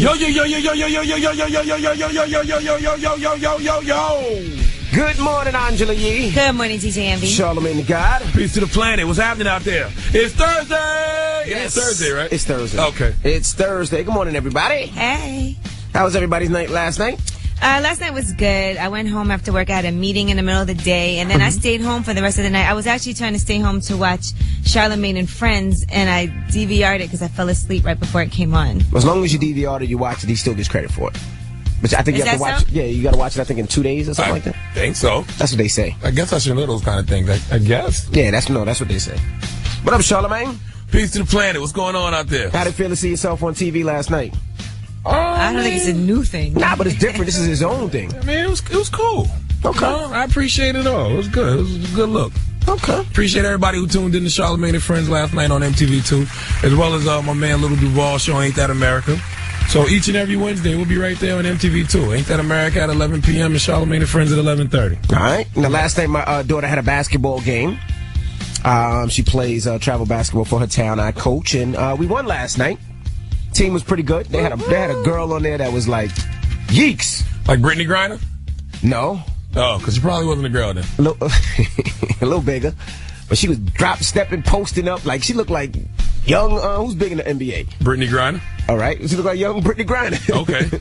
Yo. Good morning, Angela Yee. Good morning, DJ Envy. Charlamagne the God. Peace to the planet. What's happening out there? It's Thursday. Yes. It's Thursday, right? It's Thursday. Okay. It's Thursday. Good morning, everybody. Hey. How was everybody's night last night? Last night was good. I went home after work. I had a meeting in the middle of the day, and then I stayed home for the rest of the night. I was actually trying to stay home to watch Charlamagne and Friends, and I DVR'd it because I fell asleep right before it came on. As long as you DVR'd it, you watch it, he still gets credit for it. But I think you have to watch so? it. Yeah, you got to watch it, I think, in 2 days or something like that. I think so. That's what they say. I guess I should know those kind of things. I guess. Yeah, that's what they say. What up, Charlamagne? Peace to the planet. What's going on out there? How did it feel to see yourself on TV last night? I don't think it's a new thing. Nah, but it's different. This is his own thing. I mean, it was cool. Okay. I appreciate it all. It was good. It was a good look. Okay. Appreciate everybody who tuned in to Charlamagne and Friends last night on MTV2, as well as my man Little Duval show, Ain't That America. So each and every Wednesday, we'll be right there on MTV2. Ain't That America at 11 p.m. and Charlamagne and Friends at 11:30. All right. Now, last night, my daughter had a basketball game. She plays travel basketball for her town. I coach, and we won last night. Team was pretty good. They had a girl on there that was like, yeeks. Like Brittany Griner? No. Oh, because she probably wasn't a girl then. A little bigger. But she was stepping, posting up. Like, she looked like young, who's big in the NBA? Brittany Griner? All right. She looked like young Brittany Griner. Okay.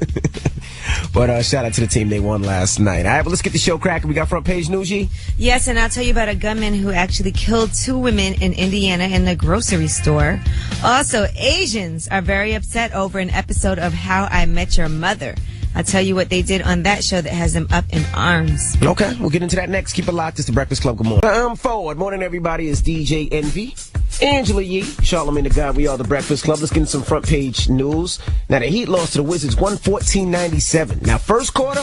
But shout out to the team. They won last night. All right, but let's get the show cracking. We got front page news, Yee? Yes, and I'll tell you about a gunman who actually killed 2 women in Indiana in the grocery store. Also, Asians are very upset over an episode of How I Met Your Mother. I'll tell you what they did on that show that has them up in arms. Okay, we'll get into that next. Keep it locked. It's the Breakfast Club. Good morning. I'm forward. Morning, everybody. It's DJ Envy, Angela Yee, Charlamagne the God. We are the Breakfast Club. Let's get into some front page news. Now, the Heat lost to the Wizards 114-97. Now, first quarter,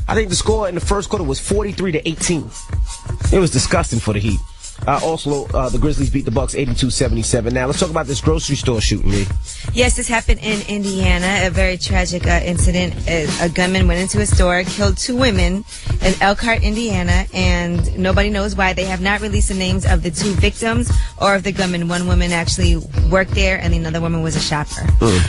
I think the score in the first quarter was 43-18. It was disgusting for the Heat. Also, the Grizzlies beat the Bucks 82-77. Now, let's talk about this grocery store shooting, Lee. Yes, this happened in Indiana, a very tragic incident. A gunman went into a store, killed 2 women in Elkhart, Indiana, and nobody knows why. They have not released the names of the 2 victims or of the gunman. One woman actually worked there, and another woman was a shopper.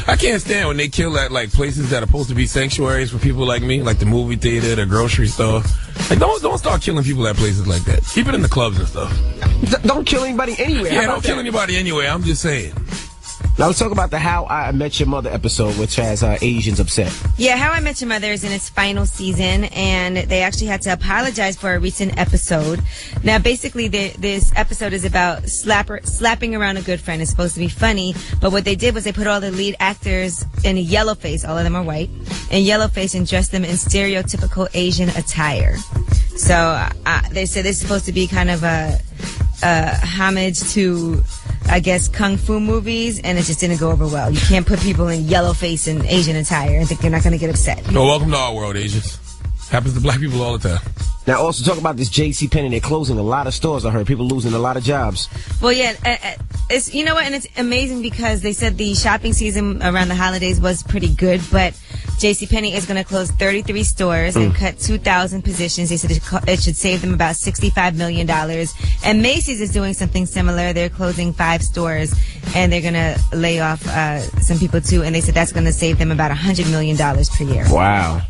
I can't stand when they kill at like places that are supposed to be sanctuaries for people like me, like the movie theater, the grocery store. Like, don't start killing people at places like that. Keep it in the clubs and stuff. Don't kill anybody anywhere. Yeah, don't kill anybody anyway. I'm just saying. Now let's talk about the How I Met Your Mother episode, which has Asians upset. Yeah, How I Met Your Mother is in its final season, and they actually had to apologize for a recent episode. Now, basically, this episode is about slapping around a good friend. It's supposed to be funny, but what they did was they put all the lead actors in yellow face, all of them are white, in yellow face, and dressed them in stereotypical Asian attire. So they said this is supposed to be kind of a homage to, I guess, kung fu movies, and it just didn't go over well. You can't put people in yellow face and Asian attire and think they're not going to get upset. No, welcome to our world, Asians. Happens to black people all the time. Now, also talk about this JCPenney. They're closing a lot of stores. I heard people losing a lot of jobs. Well, yeah, it's, you know what, and it's amazing because they said the shopping season around the holidays was pretty good, but JCPenney is going to close 33 stores and cut 2,000 positions. They said it should save them about $65 million. And Macy's is doing something similar. They're closing 5 stores, and they're going to lay off some people, too. And they said that's going to save them about $100 million per year. Wow.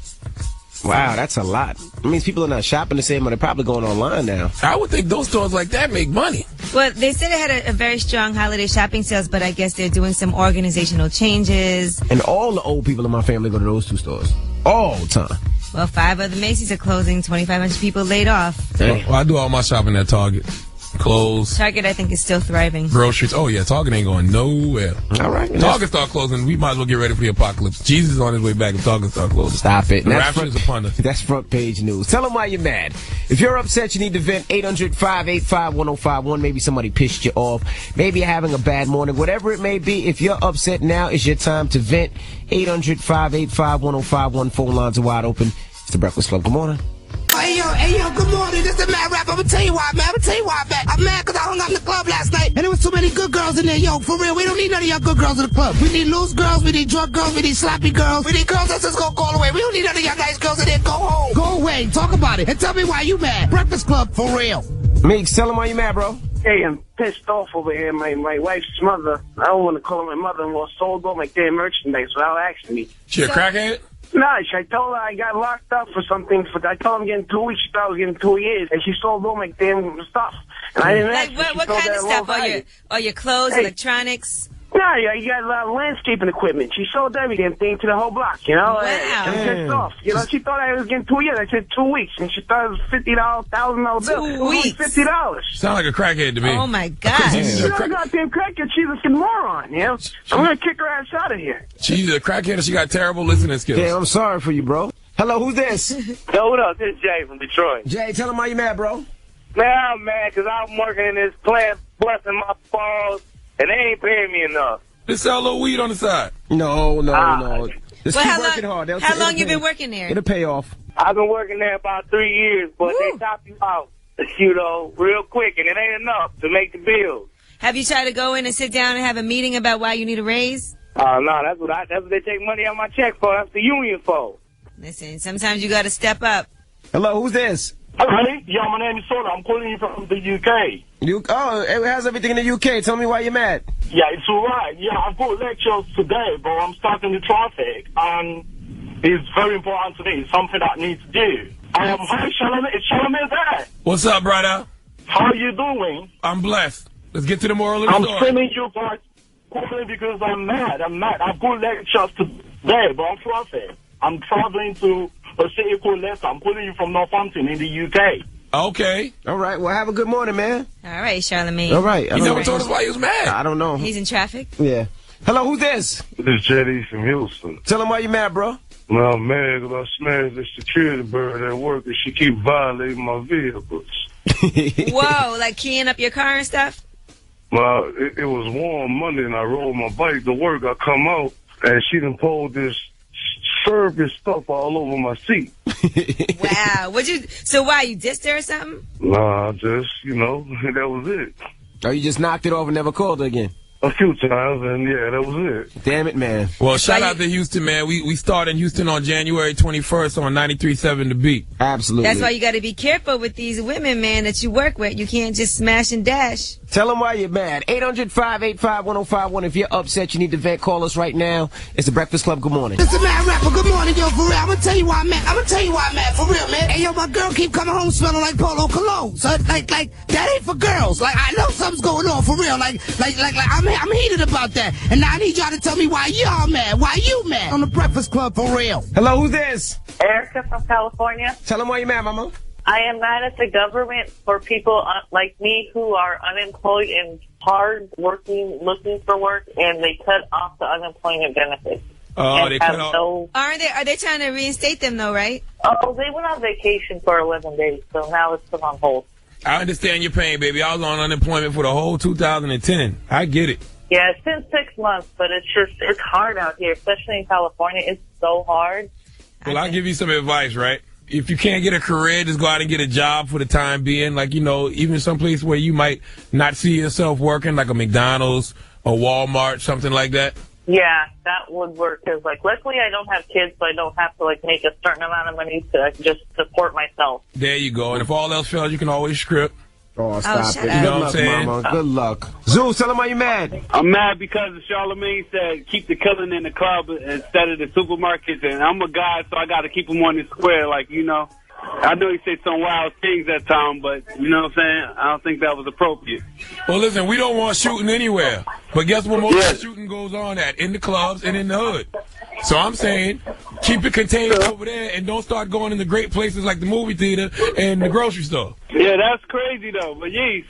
Wow, that's a lot. It means people are not shopping the same, but they're probably going online now. I would think those stores like that make money. Well, they said it had a very strong holiday shopping sales, but I guess they're doing some organizational changes. And all the old people in my family go to those 2 stores. All the time. Well, 5 other Macy's are closing, 2,500 people laid off. Well, I do all my shopping at Target. Clothes. Target, I think, is still thriving. Groceries. Oh, yeah, Target ain't going nowhere. All right. Target start closing. We might as well get ready for the apocalypse. Jesus is on his way back if Target start closing. Stop it. The rapture is upon us. That's front page news. Tell them why you're mad. If you're upset, you need to vent. 800-585-1051. Maybe somebody pissed you off. Maybe you're having a bad morning. Whatever it may be, if you're upset, now is your time to vent. 800-585-1051. Phone lines are wide open. It's the Breakfast Club. Good morning. Hey yo, good morning. This is Mad Rap. I'm gonna tell you why, man. I'm mad because I hung out in the club last night and there was too many good girls in there. Yo, for real, we don't need none of y'all good girls in the club. We need loose girls, we need drunk girls, we need sloppy girls, we need girls that's just gonna go all the way. We don't need none of y'all nice girls in there. Go home. Go away. Talk about it and tell me why you mad. Breakfast Club, for real. Meeks, tell them why you mad, bro. Hey, I'm pissed off over here. My wife's mother, I don't want to call her my mother-in-law, sold all my damn merchandise without asking me. She a crackhead? No, I told her I got locked up for something. I told her I'm getting 2 weeks. She thought I was getting 2 years. And she sold all my damn stuff. And I didn't ask her. Like, what kind of stuff? All your clothes, electronics? No, you got a lot of landscaping equipment. She sold every damn thing to the whole block, you know? Wow. I'm pissed off. You know, she thought I was getting 2 years. I said 2 weeks. And she thought it was $50, $1,000 bill. 2 weeks? $50. Sound like a crackhead to me. Oh, my God. She's a goddamn crackhead. She's a moron, you know? I'm going to kick her ass out of here. She's a crackhead and she got terrible listening skills. Damn, I'm sorry for you, bro. Hello, who's this? Yo, what up? This is Jay from Detroit. Jay, tell him why you mad, bro. Man, I'm mad because I'm working in this plant, blessing my balls, and they ain't paying me enough. Just sell a little weed on the side. No. Just keep working hard. How long you been working there? It'll pay off. I've been working there about 3 years, but they top you out, you know, real quick, and it ain't enough to make the bills. Have you tried to go in and sit down and have a meeting about why you need a raise? No, that's what they take money out my check for. That's the union for. Listen, sometimes you got to step up. Hello, who's this? Hi, yeah, my name is Soda. I'm calling you from the UK. How's everything in the UK? Tell me why you're mad. Yeah, it's all right. Yeah, I've got lectures today, but I'm stuck in the traffic, and it's very important to me. It's something that I need to do. Hi, Charlamagne. Is Charlamagne there? What's up, brother? How are you doing? I'm blessed. Let's get to the moral of the story. I'm sending you guys calling because I'm mad. I've got lectures today, but I'm traffic. I'm traveling to a city called Leicester. I'm calling you from Northampton in the UK. Okay. All right. Well, have a good morning, man. All right, Charlamagne. All right. He never told us why he was mad. I don't know. He's in traffic? Yeah. Hello, who's this? This is Jetty from Houston. Tell him why you mad, bro. Well, I'm mad because I smashed the security bird at work and she keep violating my vehicles. Whoa, like keying up your car and stuff? Well, it was warm Monday and I rode my bike to work. I come out and she done pulled this service stuff all over my seat. Wow. So why, you dissed her or something? Nah, just, you know, that was it. Oh, you just knocked it off and never called her again? A few times, and yeah, that was it. Damn it, man. Well, shout out to Houston, man. We start in Houston on January 21st on 93.7 The Beat. Absolutely. That's why you got to be careful with these women, man, that you work with. You can't just smash and dash. Tell them why you're mad. 800-585-1051. If you're upset, you need to vent. Call us right now. It's the Breakfast Club. Good morning. It's the Mad Rapper. Good morning, yo, for real. I'm gonna tell you why I'm mad. For real, man. Hey, yo, my girl keep coming home smelling like Polo Cologne. So, like, that ain't for girls. Like, I know something's going on, for real. Like, I'm heated about that. And now I need y'all to tell me why y'all mad. Why you mad? On the Breakfast Club, for real. Hello, who's this? Erica from California. Tell them why you're mad, mama. I am mad at the government for people like me who are unemployed and hard working, looking for work, and they cut off the unemployment benefits. Oh, they cut off. Are they trying to reinstate them though, right? Oh, they went on vacation for 11 days, so now it's put on hold. I understand your pain, baby. I was on unemployment for the whole 2010. I get it. Yeah, it's been 6 months, but it's hard out here, especially in California. It's so hard. Well, I'll give you some advice, right? If you can't get a career, just go out and get a job for the time being. Like, you know, even someplace where you might not see yourself working, like a McDonald's or Walmart, something like that. Yeah, that would work. Cause, like, luckily I don't have kids, so I don't have to, like, make a certain amount of money to just support myself. There you go. And if all else fails, you can always script. Oh, stop it. You know what I'm saying? Mama. Good luck. Zeus, tell him why you mad. I'm mad because Charlamagne said keep the killing in the club instead of the supermarkets, and I'm a guy, so I got to keep them on the square, like, you know. I know he said some wild things that time, but you know what I'm saying? I don't think that was appropriate. Well, listen, we don't want shooting anywhere. But guess what most of the shooting goes on at? In the clubs and in the hood. So I'm saying keep it contained over there and don't start going into great places like the movie theater and the grocery store. Yeah, that's crazy, though. But, Yeast,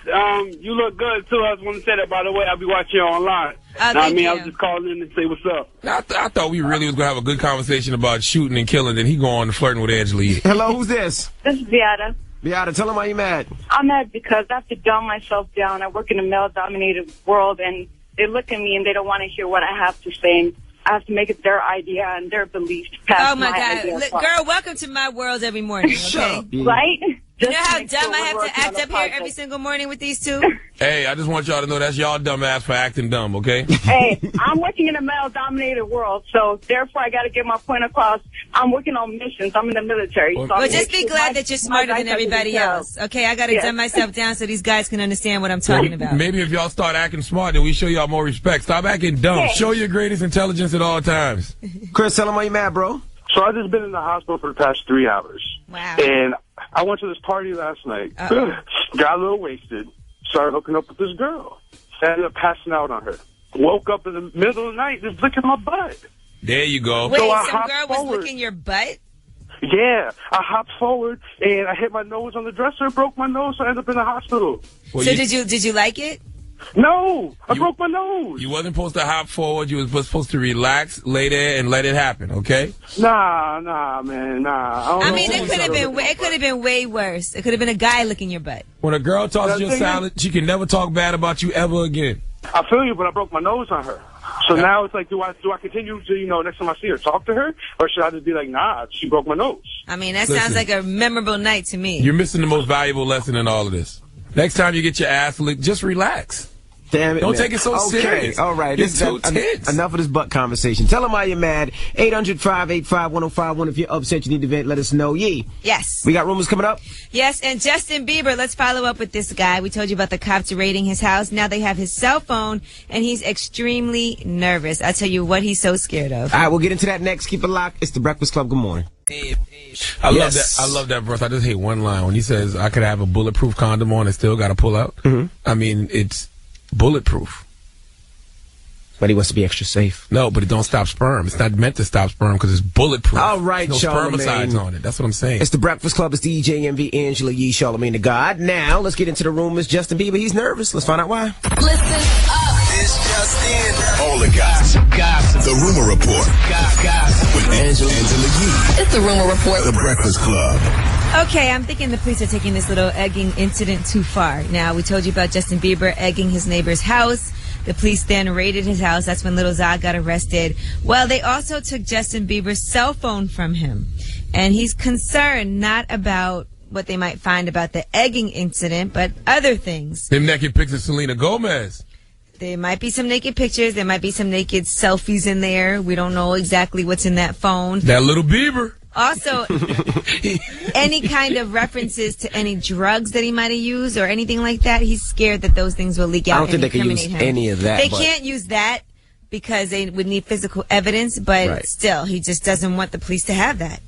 you look good, too. I just want to say that, by the way. I'll be watching you online. I was just calling in to say what's up. I thought we really was going to have a good conversation about shooting and killing, and he go on flirting with Angela Yee. Hello, who's this? This is Beata. Beata, tell him why you mad. I'm mad because I have to dumb myself down. I work in a male-dominated world, and they look at me and they don't want to hear what I have to say. I have to make it their idea and their beliefs pass Oh, my God. Look, girl, welcome to my world every morning, okay? Right? You know how dumb I have to act up here every single morning with these two? Hey, I just want y'all to know that's y'all dumb ass for acting dumb, okay? Hey, I'm working in a male-dominated world, so therefore I got to get my point across. I'm working on missions. I'm in the military. So Well, just be glad that you're smarter than everybody else. Okay, I got to dumb myself down so these guys can understand what I'm talking about. Maybe if y'all start acting smart, then we show y'all more respect. Stop acting dumb. Yeah. Show your greatest intelligence at all times. Chris, tell him why you mad, bro. So I just been in the hospital for the past 3 hours. Wow. And I went to this party last night. Got a little wasted. Started hooking up with this girl. Ended up passing out on her. Woke up in the middle of the night just licking my butt. There you go. Wait, So I some hopped girl was forward. licking your butt? Yeah. I hopped forward and I hit my nose on the dresser, broke my nose, so I ended up in the hospital. Well, So you, did you like it? No, I broke my nose. you wasn't supposed to hop forward. You was supposed to relax, lay there, and let it happen, okay? Nah, man, nah. I mean, it could have been way worse. It could have been a guy licking your butt. When a girl tosses The your thing salad, she can never talk bad about you ever again. I feel you, but I broke my nose on her. So now it's like, do I continue to, next time I see her, talk to her? Or should I just be like, nah, she broke my nose? I mean, that Listen. sounds like a memorable night to me. You're missing the most valuable lesson in all of this. Next time you get your ass licked, just relax. Damn it, Don't man. take it so serious. All right. It's too tense. Enough of this butt conversation. Tell them why you're mad. 800-585-1051. If you're upset, you need to vent, let us know. Yee. Yes. We got rumors coming up? Yes, and Justin Bieber, let's follow up with this guy. We told you about the cops raiding his house. Now they have his cell phone, and he's extremely nervous. I'll tell you what he's so scared of. All right, we'll get into that next. Keep it locked. It's the Breakfast Club. Good morning. I love that verse. I just hate one line when he says, I could have a bulletproof condom on and still got to pull out. Mm-hmm. I mean, it's bulletproof. But he wants to be extra safe. No, but it don't stop sperm. It's not meant to stop sperm because it's bulletproof. All right, There's no Charlamagne. spermicides on it. That's what I'm saying. It's the Breakfast Club. It's DJ MV, Angela Yee, Charlamagne the God. Now, let's get into the rumors. Justin Bieber, he's nervous. Let's find out why. Listen up. It's just in. All the gossip. The Rumor Report. With Angela Yee. It's the Rumor Report. The Breakfast Club. Okay, I'm thinking the police are taking this little egging incident too far. Now, we told you about Justin Bieber egging his neighbor's house. The police then raided his house. That's when Lil Zod got arrested. Well, they also took Justin Bieber's cell phone from him. And he's concerned not about what they might find about the egging incident, but other things. Them naked pics of Selena Gomez. There might be some naked pictures. There might be some naked selfies in there. We don't know exactly what's in that phone. That little Bieber. Also, any kind of references to any drugs that he might have used or anything like that, he's scared that those things will leak out. I don't think and they can use incriminate him. any of that. They but can't use that because they would need physical evidence, but Right. still, he just doesn't want the police to have that.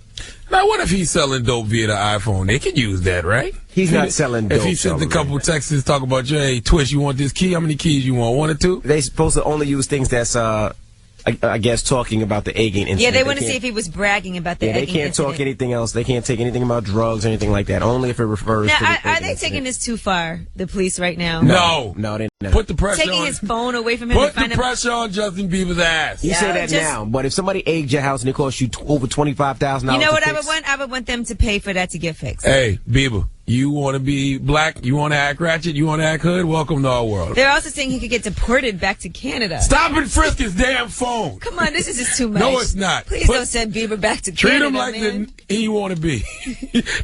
Now, what if he's selling dope via the iPhone? They can use that, right? He's not selling dope. If he sent a Charlamagne. couple texts talking about, hey, Twitch, you want this key? How many keys you want? 1 or 2? They supposed to only use things that's, I guess, talking about the egging incident. Yeah, they want to can't- see if he was bragging about the Yeah, they egging can't incident. talk anything else. They can't take anything about drugs or anything like that. Only if it refers Now, to the are egging they taking incident. this too far, the police right now? No. No, they not. Put the pressure Taking on. his phone away from him Put to find the pressure on Justin Bieber's ass. You say that just- now, but if somebody egged your house and it cost you over $25,000, You know what I would want? I would want them to pay for that to get fixed. Hey, Bieber, you want to be black? You want to act ratchet? You want to act hood? Welcome to our world. They're also saying he could get deported back to Canada. Stop and frisk his damn phone. Come on, this is just too much. No, it's not. Please don't send Bieber back to Treat Canada, him like man. the he want to be.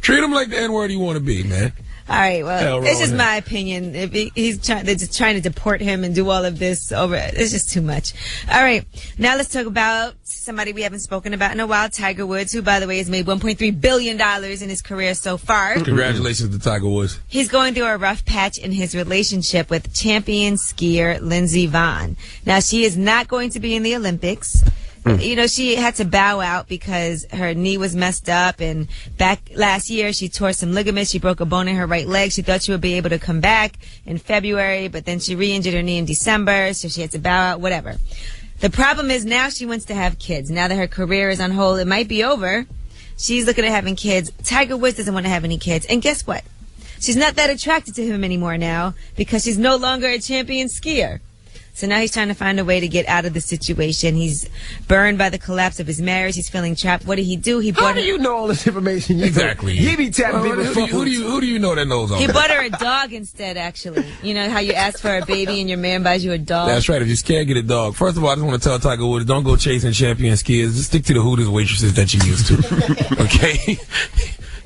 Treat him like the N-word he want to be, man. All right, Hell well, wrong it's just with my opinion. If they're just trying to deport him and do all of this over. It's just too much. All right, now let's talk about somebody we haven't spoken about in a while, Tiger Woods, who, by the way, has made $1.3 billion in his career so far. Congratulations to Tiger Woods. He's going through a rough patch in his relationship with champion skier Lindsey Vonn. Now, she is not going to be in the Olympics. You know, she had to bow out because her knee was messed up, and back last year she tore some ligaments. She broke a bone in her right leg. She thought she would be able to come back in February, but then she re-injured her knee in December, so she had to bow out, whatever. The problem is now she wants to have kids. Now that her career is on hold, it might be over. She's looking at having kids. Tiger Woods doesn't want to have any kids. And guess what? She's not that attracted to him anymore now because she's no longer a champion skier. So now he's trying to find a way to get out of the situation. He's burned by the collapse of his marriage. He's feeling trapped. What did he do? How do you know all this information? Exactly. You be tapping people's who do you know that knows all He that? bought her a dog instead, actually. You know how you ask for a baby and your man buys you a dog? That's right. If you scared, get a dog. First of all, I just want to tell Tiger Woods, don't go chasing champion skiers. Just stick to the Hooters waitresses that you used to. Okay?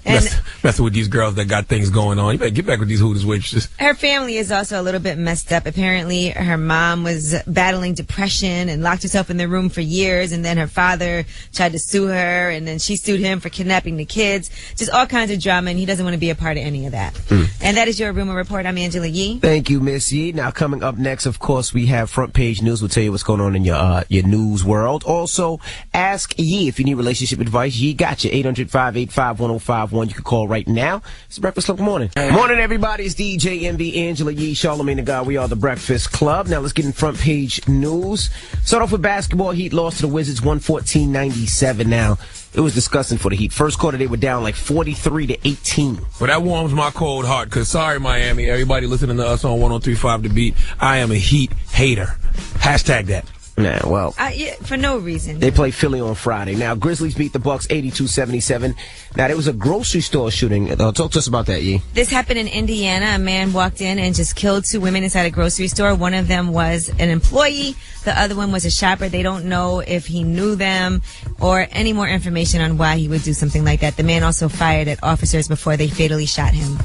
Messing with these girls that got things going on. You better get back with these Hooters waitresses. Her family is also a little bit messed up. Apparently, her mom was battling depression and locked herself in their room for years, and then her father tried to sue her, and then she sued him for kidnapping the kids. Just all kinds of drama, and he doesn't want to be a part of any of that. And that is your Rumor Report. I'm Angela Yee. Thank you, Miss Yee. Now, coming up next, of course, we have Front Page News. We'll tell you what's going on in your news world. Also, Ask Yee if you need relationship advice. Yee got you. 800-585-1051. You can call right now. It's the Breakfast Club. Good morning. Morning, everybody. It's DJ Envy, Angela Yee, Charlamagne the God. We are the Breakfast Club. Now, let's get in Front Page News. Start off with basketball. Heat lost to the Wizards 114-97. Now, it was disgusting for the Heat. First quarter, they were down like 43-18. Well, that warms my cold heart, because sorry, Miami, everybody listening to us on 103.5 The Beat, I am a Heat hater. Hashtag that. Nah, well, yeah, for no reason. They play Philly on Friday. Now, Grizzlies beat the Bucks 82-77. Now, there was a grocery store shooting. Talk to us about that, Yee. This happened in Indiana. A man walked in and just killed 2 women inside a grocery store. One of them was an employee. The other one was a shopper. They don't know if he knew them or any more information on why he would do something like that. The man also fired at officers before they fatally shot him.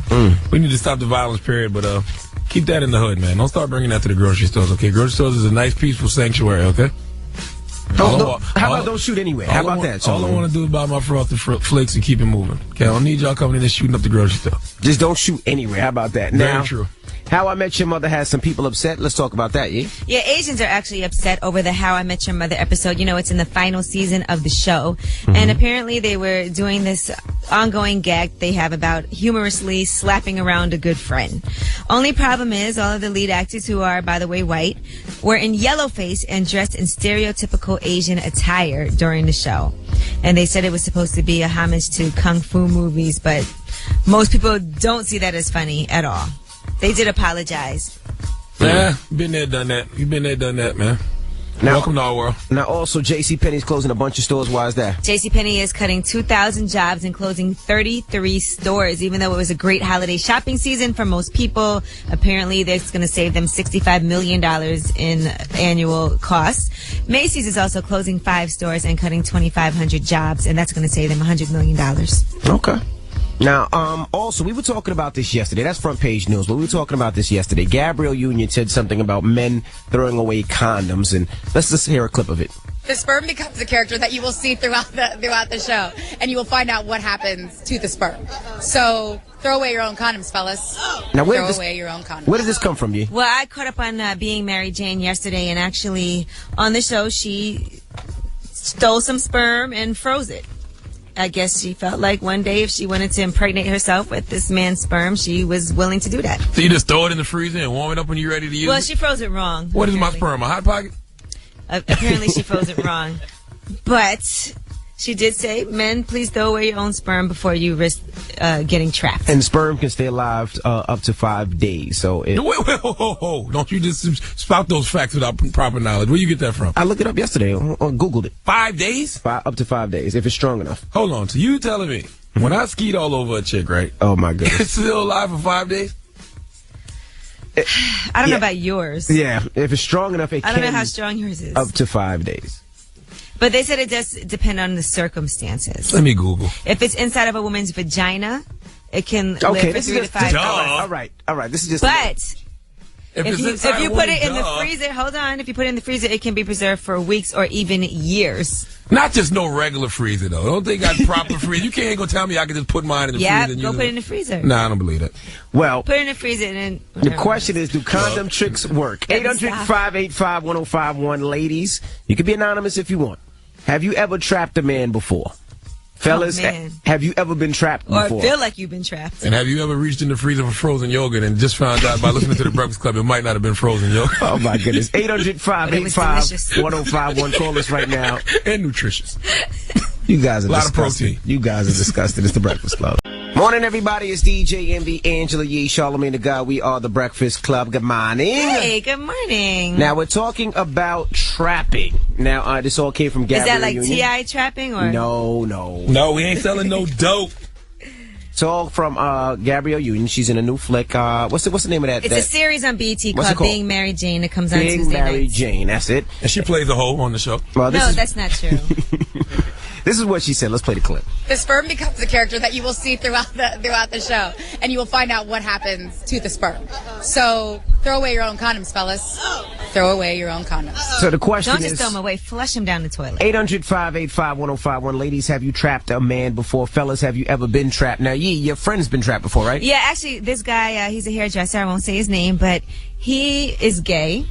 We need to stop the violence, period, but keep that in the hood, man. Don't start bringing that to the grocery stores, okay? Grocery stores is a nice, peaceful sanctuary, okay? How about don't shoot anyway? How about that? All I want to do is buy my frosted flakes and keep it moving. Okay, I don't need y'all coming in and shooting up the grocery store. Just don't shoot anyway. How about that? Very now, true. How I Met Your Mother has some people upset. Let's talk about that, yeah? Yeah, Asians are actually upset over the How I Met Your Mother episode. You know, it's in the final season of the show. And apparently they were doing this ongoing gag they have about humorously slapping around a good friend. Only problem is all of the lead actors, who are, by the way, white, were in yellowface and dressed in stereotypical Asian attire during the show. And they said it was supposed to be a homage to kung fu movies, but most people don't see that as funny at all. They did apologize. Yeah, been there, done that. You've been there, done that, man. Now, welcome to our world. Now, also, JCPenney's closing a bunch of stores. Why is that? JCPenney is cutting 2,000 jobs and closing 33 stores, even though it was a great holiday shopping season for most people. Apparently, that's going to save them $65 million in annual costs. Macy's is also closing 5 stores and cutting 2,500 jobs, and that's going to save them $100 million. Okay. Now, also, we were talking about this yesterday. That's Front Page News, but we were talking about this yesterday. Gabrielle Union said something about men throwing away condoms, and let's just hear a clip of it. The sperm becomes a character that you will see throughout the show, and you will find out what happens to the sperm. So, throw away your own condoms, fellas. Now, throw away your own condoms. Where did this come from, you? Well, I caught up on Being Mary Jane yesterday, and actually, on the show, she stole some sperm and froze it. I guess she felt like one day if she wanted to impregnate herself with this man's sperm, she was willing to do that. So you just throw it in the freezer and warm it up when you're ready to use it? Well, she froze it wrong. What is my sperm, a Hot Pocket? Apparently she froze it wrong. But she did say, men, please throw away your own sperm before you risk getting trapped. And sperm can stay alive up to 5 days. So wait, ho. Don't you just spout those facts without proper knowledge. Where you get that from? I looked it up yesterday. Googled it. 5 days? Up to 5 days, if it's strong enough. Hold on. So you telling me, when I skied all over a chick, right? Oh, my goodness. It's still alive for 5 days? I don't know about yours. Yeah, if it's strong enough, it can. I don't know how strong yours is. Up to 5 days. But they said it does depend on the circumstances. Let me Google. If it's inside of a woman's vagina, it can live for 3 to 5 days. All right. This is just. But if you put it in the freezer, hold on. If you put it in the freezer, it can be preserved for weeks or even years. Not just no regular freezer, though. Don't think I proper freezer. You can't go tell me I can just put mine in the freezer. Yeah, go put it in the freezer. Nah, I don't believe that. Well, put it in the freezer and then. The question is, do condom tricks work? 800-585-1051. Ladies, you can be anonymous if you want. Have you ever trapped a man before? Fellas, have you ever been trapped before? Or feel like you've been trapped? And have you ever reached in the freezer for frozen yogurt and just found out by listening to the Breakfast Club it might not have been frozen yogurt? Oh, my goodness. 800-585-1051. Call us right now. And nutritious. You guys are disgusting. A lot of protein. You guys are disgusting. It's the Breakfast Club. Morning, everybody. It's DJ Envy, Angela Yee, Charlamagne the God. We are the Breakfast Club. Good morning. Hey, good morning. Now, we're talking about trapping. Now, this all came from Gabrielle Is that like Union. T.I. trapping? Or? No. No, we ain't selling no dope. It's all from Gabrielle Union. She's in a new flick. What's the name of that? It's a series on BET called Being Mary Jane. It comes on Tuesday nights. Being Mary Jane. That's it. And she plays a hoe on the show. Well, no, that's not true. This is what she said. Let's play the clip. The sperm becomes a character that you will see throughout the show, and you will find out what happens to the sperm. So throw away your own condoms, fellas. Throw away your own condoms. So the question Don't is... just throw them away. Flush them down the toilet. 800-585-1051. Ladies, have you trapped a man before? Fellas, have you ever been trapped? Now, Yee, your friend's been trapped before, right? Yeah, actually, this guy, he's a hairdresser. I won't say his name, but he is gay,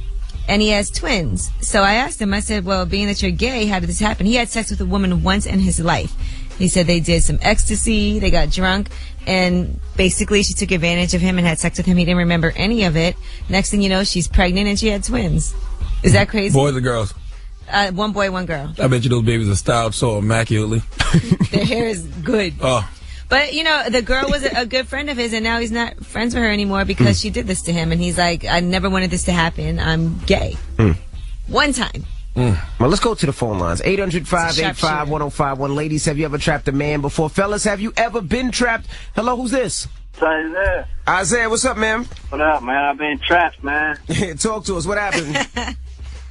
and he has twins. So I asked him, I said, well, being that you're gay, how did this happen? He had sex with a woman once in his life. He said they did some ecstasy, they got drunk, and basically she took advantage of him and had sex with him. He didn't remember any of it. Next thing you know, she's pregnant and she had twins. Is that crazy? Boys or girls? One boy, one girl. I bet you those babies are styled so immaculately. Their hair is good. Oh. But, you know, the girl was a good friend of his, and now he's not friends with her anymore because she did this to him. And he's like, I never wanted this to happen. I'm gay. One time. Well, let's go to the phone lines. 800-585-1051. Ladies, have you ever trapped a man before? Fellas, have you ever been trapped? Hello, who's this? Isaiah. Isaiah, what's up, man? What up, man? I've been trapped, man. Talk to us. What happened?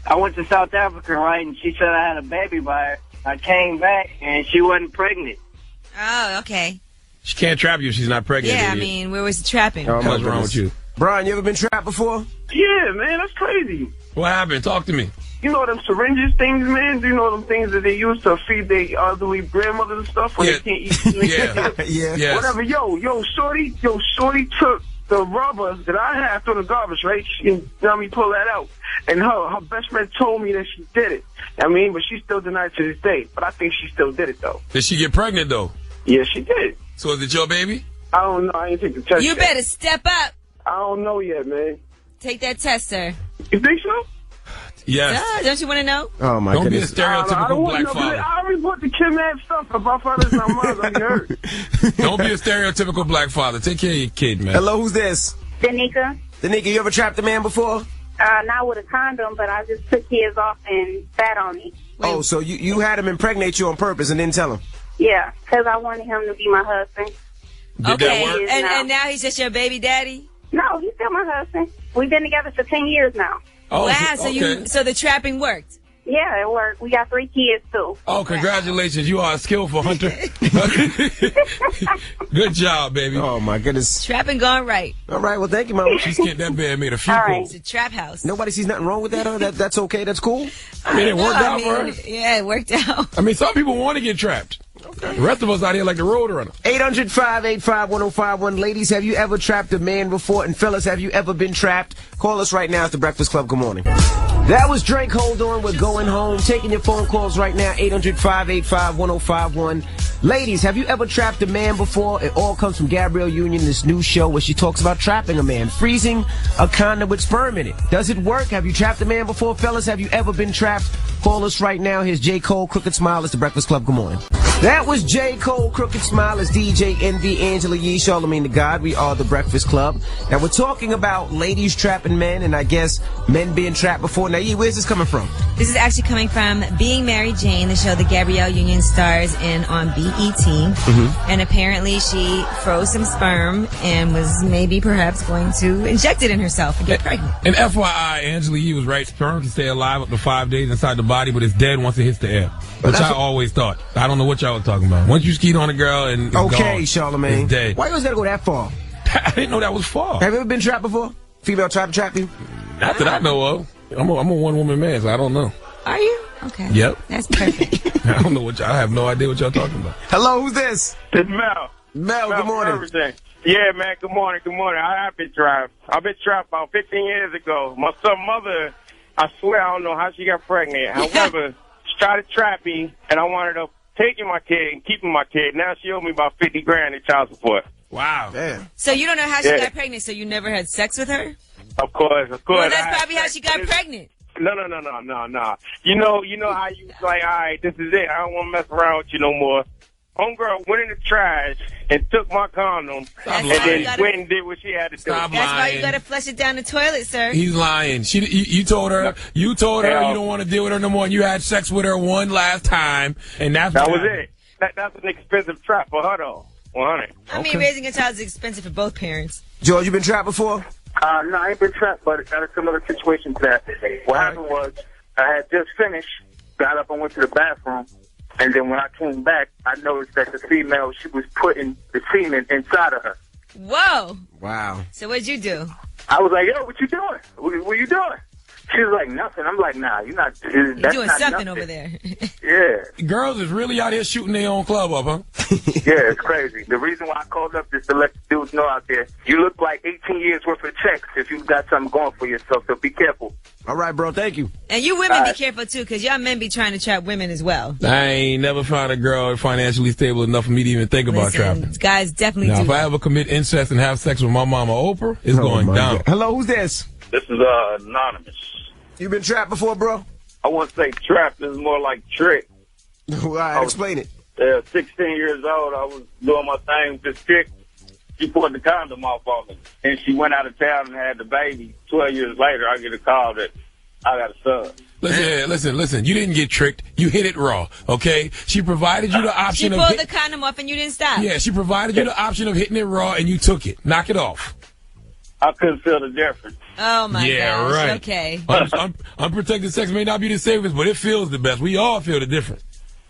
I went to South Africa, right, and she said I had a baby by her. I came back, and she wasn't pregnant. Oh, okay. She can't trap you if she's not pregnant. Yeah, idiot. I mean, where was the trapping? What's wrong with you? Brian, you ever been trapped before? Yeah, man, that's crazy. What happened? Talk to me. You know them syringes things, man? Do you know them things that they use to feed their elderly grandmothers and stuff when they can't eat? Yeah. Whatever. Yo, shorty took the rubber that I had through the garbage, right? She let me pull that out. And her best friend told me that she did it. I mean, but she still denied to this day. But I think she still did it, though. Did she get pregnant, though? Yeah, she did. So is it your baby? I don't know. I ain't take the test You yet. better step up. I don't know yet, man. Take that test, sir. You think so? Yes. Don't you want to know? Oh, my goodness. Don't be a stereotypical black know, father. I already put the Kim Ed stuff about fathers and mothers. I heard. Don't be a stereotypical black father. Take care of your kid, man. Hello, who's this? Danica. Danica, you ever trapped a man before? Not with a condom, but I just took his off and sat on it. Oh, so you had him impregnate you on purpose and didn't tell him? Yeah, because I wanted him to be my husband. Did that work? And now he's just your baby daddy? No, he's still my husband. We've been together for 10 years now. Oh, wow, okay. so the trapping worked. Yeah, it worked. We got 3 kids, too. Oh, congratulations. You are a skillful hunter. Good job, baby. Oh, my goodness. Trapping gone right. All right, well, thank you, Mama. She's getting that bed made a few It's a trap house. Nobody sees nothing wrong with that, huh? That's okay? That's cool? I mean, it worked out for her. Yeah, it worked out. I mean, some people want to get trapped. Okay. The rest of us out here like the road runner. 800-585-1051. Ladies, have you ever trapped a man before? And fellas, have you ever been trapped? Call us right now at the Breakfast Club. Good morning. That was Drake Hold On. We're going home. Taking your phone calls right now. 800-585-1051. Ladies, have you ever trapped a man before? It all comes from Gabrielle Union, this new show where she talks about trapping a man, freezing a condom with sperm in it. Does it work? Have you trapped a man before? Fellas, have you ever been trapped? Call us right now. Here's J. Cole, Crooked Smile. It's the Breakfast Club. Good morning. That was J. Cole, Crooked Smile. It's DJ Envy, Angela Yee, Charlamagne the God. We are the Breakfast Club. Now, we're talking about ladies trapping men, and I guess men being trapped before. Now, Yee, where's this coming from? This is actually coming from Being Mary Jane, the show that Gabrielle Union stars in on BET. And apparently she froze some sperm and was maybe perhaps going to inject it in herself and get pregnant. And FYI, Angela Yee was right. Sperm can stay alive up to 5 days inside the body, but it's dead once it hits the air. Which I always thought. I don't know what y'all were talking about. Once you skeet on a girl and it's okay, gone, Charlamagne. it's dead. Why you always gotta go that far? I didn't know that was far. Have you ever been trapped before? Female trap you? Not that I know of. I'm a one-woman man, so I don't know. Are you? Okay. Yep. That's perfect. I don't know I have no idea what y'all talking about. Hello, who's this? It's Mel. Mel, good morning. Everything. Yeah, man, good morning, good morning. I have been trapped. I've been trapped about 15 years ago. My son's mother, I swear I don't know how she got pregnant. However, she tried to trap me, and I wanted her taking my kid and keeping my kid. Now she owed me about $50,000 in child support. Wow. Damn. So you don't know how she got pregnant, so you never had sex with her? Of course. Well, that's probably how she got pregnant. No. You know how you like, all right, this is it. I don't want to mess around with you no more. Homegirl went in the trash and took my condom and then went and did what she had to do. That's why you got to flush it down the toilet, sir. He's lying. You told her you don't want to deal with her no more, and you had sex with her one last time, and that was it. That's an expensive trap for her, though. 100. I mean, raising a child is expensive for both parents. George, you been trapped before? No, I ain't been trapped, but got a similar situation to that. What happened was I had just finished, got up and went to the bathroom, And then when I came back, I noticed that the female, she was putting the semen inside of her. Whoa. Wow. So what'd you do? I was like, yo, what you doing? What you doing? She was like, nothing. I'm like, nah, you're not. You're That's doing not something nothing. over there. Yeah. Girls is really out here shooting their own club up, huh? Yeah, it's crazy. The reason why I called up is to let the dudes know out there, you look like 18 years worth of checks if you've got something going for yourself, so be careful. All right, bro. Thank you. And you women be careful, too, because y'all men be trying to trap women as well. I ain't never found a girl financially stable enough for me to even think about trapping. Guys definitely Now, do if I ever commit incest and have sex with my mama Oprah, it's going down. God. Hello, who's this? This is Anonymous. You been trapped before, bro? I wouldn't say trapped. This is more like trick. All right, explain it. 16 years old, I was doing my thing with this chick. She put the condom off on me, and she went out of town and had the baby. 12 years later, I get a call that I got a son. Listen. You didn't get tricked. You hit it raw, okay? She provided you the option She of... pulled the condom off and you didn't stop. Yeah, she provided you the option of hitting it raw, and you took it. Knock it off. I couldn't feel the difference. Oh, my gosh. Right. Okay. Unprotected sex may not be the safest, but it feels the best. We all feel the difference.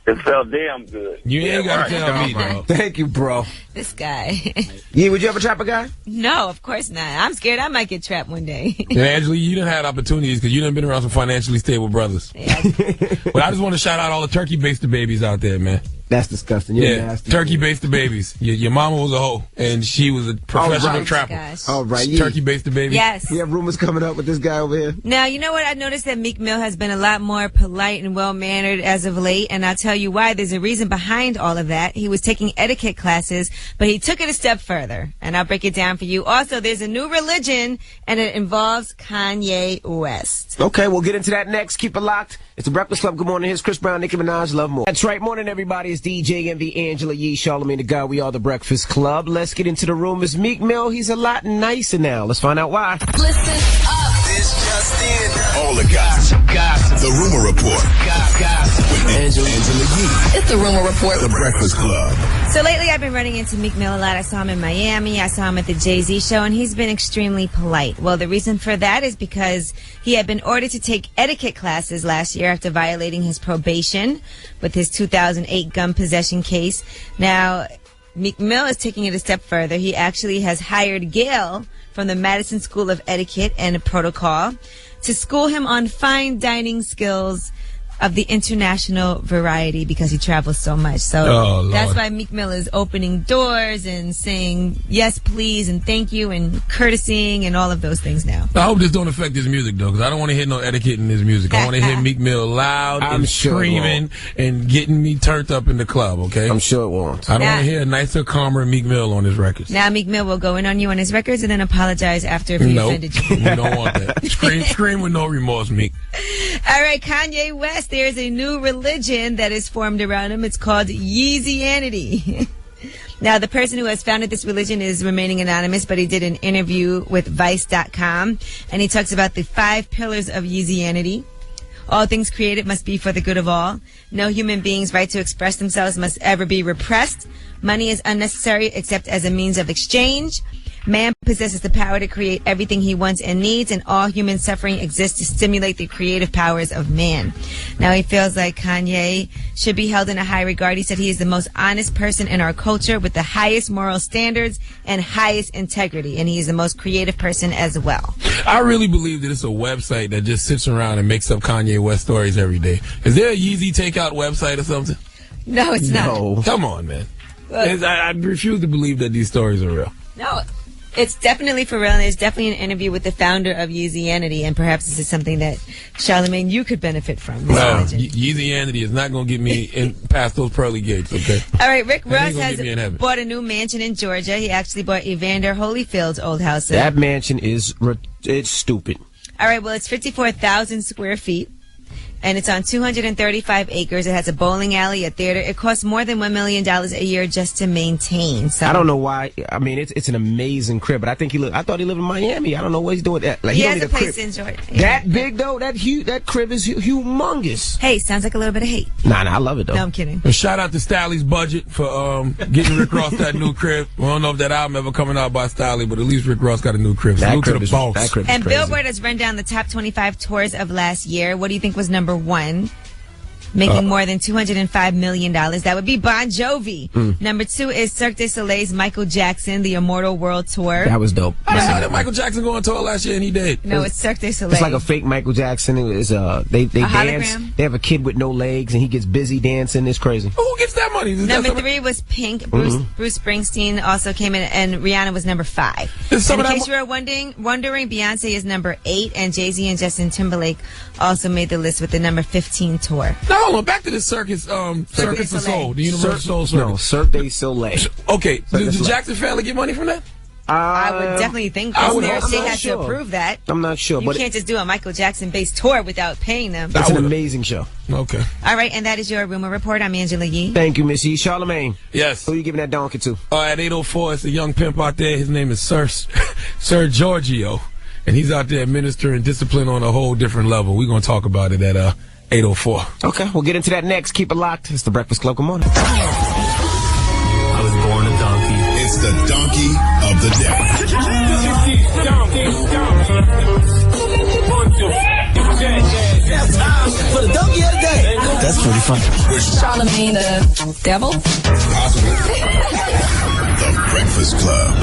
It felt damn good. You ain't got to tell me, dog. Thank you, bro. This guy. Yeah, would you ever trap a guy? No, of course not. I'm scared I might get trapped one day. And Angela, you done had opportunities because you done been around some financially stable brothers. Yeah. But I just want to shout out all the turkey-based babies out there, man. That's disgusting. You're Yeah, nasty. turkey-based babies. Your mama was a hoe, and she was a professional trapper. Gosh. All right. Yeah. Turkey-based baby. Yes. We have rumors coming up with this guy over here. Now, you know what? I noticed that Meek Mill has been a lot more polite and well-mannered as of late, and I'll tell you why. There's a reason behind all of that. He was taking etiquette classes, but he took it a step further, and I'll break it down for you. Also, there's a new religion, and it involves Kanye West. Okay, we'll get into that next. Keep it locked. It's the Breakfast Club. Good morning. Here's Chris Brown, Nicki Minaj, Love More. That's right. Morning, everybody. It's DJ Envy, Angela Yee, Charlamagne the God. We are the Breakfast Club. Let's get into the rumors. Meek Mill, he's a lot nicer now. Let's find out why. Listen up. This just in. All the gossip. The Rumor Report. With Angela Yee. It's the Rumor Report. The Breakfast Club. So lately I've been running into Meek Mill a lot. I saw him in Miami. I saw him at the Jay-Z show, and he's been extremely polite. Well, the reason for that is because he had been ordered to take etiquette classes last year after violating his probation with his 2008 gun possession case. Now, Meek Mill is taking it a step further. He actually has hired Gail from the Madison School of Etiquette and Protocol to school him on fine dining skills of the international variety because he travels so much. So that's why Meek Mill is opening doors and saying yes, please, and thank you, and courtesying and all of those things now. I hope this don't affect his music, though, because I don't want to hear no etiquette in his music. I want to hear Meek Mill loud and screaming and getting me turned up in the club, okay? I'm sure it won't. I don't want to hear a nicer, calmer Meek Mill on his records. Now Meek Mill will go in on you on his records and then apologize after if he offended you. We don't want that. Scream with no remorse, Meek. All right, Kanye West, there's a new religion that is formed around him. It's called Yeezianity. Now, the person who has founded this religion is remaining anonymous, but he did an interview with Vice.com, and he talks about the 5 pillars of Yeezianity. All things created must be for the good of all. No human being's right to express themselves must ever be repressed. Money is unnecessary except as a means of exchange. Man possesses the power to create everything he wants and needs, and all human suffering exists to stimulate the creative powers of man. Now, he feels like Kanye should be held in a high regard. He said he is the most honest person in our culture with the highest moral standards and highest integrity, and he is the most creative person as well. I really believe that it's a website that just sits around and makes up Kanye West stories every day. Is there a Yeezy takeout website or something? No, it's not. No. Come on, man. I refuse to believe that these stories are real. No, it's definitely for real. And there's definitely an interview with the founder of Yeezianity, and perhaps this is something that, Charlamagne, you could benefit from. Well, Yeezianity is not going to get me past those pearly gates, okay? All right, Rick Ross has get me in heaven. bought a new mansion in Georgia. He actually bought Evander Holyfield's old house. That mansion is it's stupid. All right, well, it's 54,000 square feet. And it's on 235 acres. It has a bowling alley, a theater. It costs more than $1 million a year just to maintain. So I don't know why. I mean, it's an amazing crib, but I think I thought he lived in Miami. I don't know what he's doing. Like, he don't has need a place crib in Georgia. that big though. That crib is humongous. Hey, sounds like a little bit of hate. Nah, I love it though. No, I'm kidding. And shout out to Stalley's budget for getting Rick Ross that new crib. We don't know if that album ever coming out by Stalley, but at least Rick Ross got a new crib. Salute to the boss. That crib is And crazy. Billboard has run down the top 25 tours of last year. What do you think was number 1? making more than $205 million. That would be Bon Jovi. Number 2 is Cirque du Soleil's Michael Jackson, the Immortal World Tour. That was dope. I saw that Michael Jackson go on tour last year and he did. No, it's Cirque du Soleil. It's like a fake Michael Jackson. It was they dance. hologram? They have a kid with no legs and he gets busy dancing. It's crazy. Who gets that money? Number 3 was Pink. Bruce Springsteen also came in, and Rihanna was number 5. And in case you were wondering, Beyonce is number 8, and Jay-Z and Justin Timberlake also made the list with the number 15 tour. Now hold on, back to the Circus du Soleil, the Universal Soul Circus. No, Cirque du Soleil. Okay, did the Jackson family get money from that? I would definitely think so. Their state has to approve that. I'm not sure. You can't just do a Michael Jackson-based tour without paying them. That's an amazing show. Okay. All right, and that is your Rumor Report. I'm Angela Yee. Thank you, Miss Yee. Charlamagne. Yes. Who are you giving that donkey to? At 8:04, it's a young pimp out there. His name is Sir Giorgio, and he's out there administering discipline on a whole different level. We're going to talk about it at 8:04. Okay, we'll get into that next. Keep it locked. It's the Breakfast Club. Good morning. I was born a donkey. It's the donkey of the day. For the donkey of the day. That's pretty funny. Charlamagne the devil? Possible. The Breakfast Club.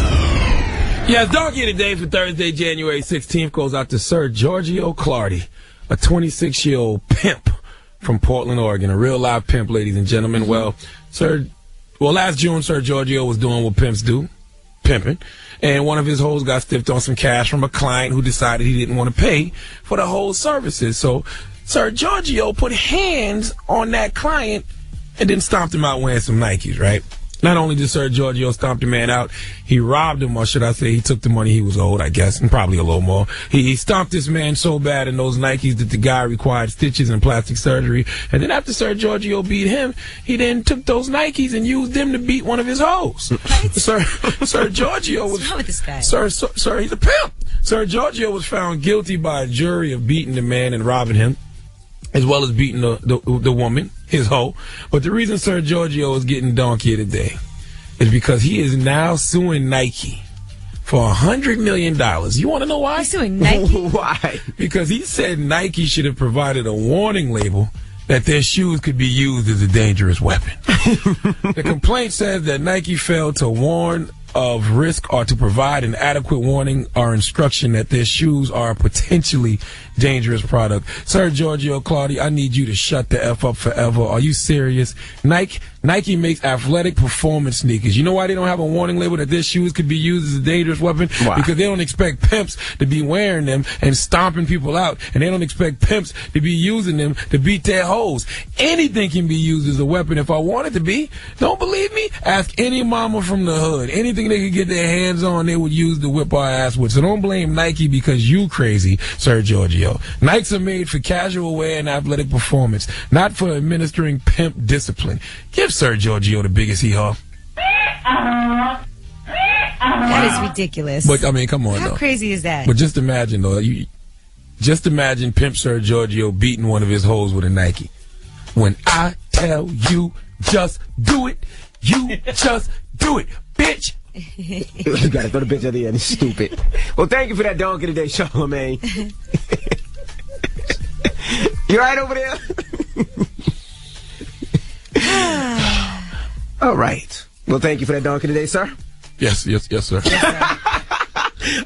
Yes, donkey of the day for Thursday, January 16th goes out to Sir Giorgio Clardy, a 26-year-old pimp from Portland, Oregon. A real live pimp, ladies and gentlemen. Well, last June, Sir Giorgio was doing what pimps do, pimping, and one of his hoes got stiffed on some cash from a client who decided he didn't want to pay for the whole services. So Sir Giorgio put hands on that client and then stomped him out wearing some Nikes, right? Not only did Sir Giorgio stomp the man out, he robbed him, or should I say he took the money he was owed, I guess, and probably a little more. He stomped this man so bad in those Nikes that the guy required stitches and plastic surgery. And then after Sir Giorgio beat him, he then took those Nikes and used them to beat one of his hoes. Sir Giorgio was... What's wrong with this guy? Sir, he's a pimp. Sir Giorgio was found guilty by a jury of beating the man and robbing him, as well as beating the woman, his hoe. But the reason Sir Giorgio is getting donkey today is because he is now suing Nike for $100 million. You want to know why? He's suing Nike? Why? Because he said Nike should have provided a warning label that their shoes could be used as a dangerous weapon. The complaint says that Nike failed to warn of risk or to provide an adequate warning or instruction that their shoes are a potentially dangerous product. Sir Giorgio Clardy, I need you to shut the F up forever. Are you serious? Nike makes athletic performance sneakers. You know why they don't have a warning label that their shoes could be used as a dangerous weapon? Why? Because they don't expect pimps to be wearing them and stomping people out, and they don't expect pimps to be using them to beat their hoes. Anything can be used as a weapon if I want it to be. Don't believe me? Ask any mama from the hood. Anything they could get their hands on, they would use to whip our ass with. So don't blame Nike because you crazy, Sir Giorgio. Nikes are made for casual wear and athletic performance, not for administering pimp discipline. Give Sir Giorgio the biggest hee-haw. That is ridiculous. But, I mean, come on, How though. crazy is that? But just imagine, though. Just imagine Pimp Sir Giorgio beating one of his hoes with a Nike. When I tell you, just do it, you just do it, bitch. You gotta throw the bitch at the end. It's stupid. Well, thank you for that donkey today, Charlamagne. You right over there? All right. Well, thank you for that donkey today, sir. Yes, sir.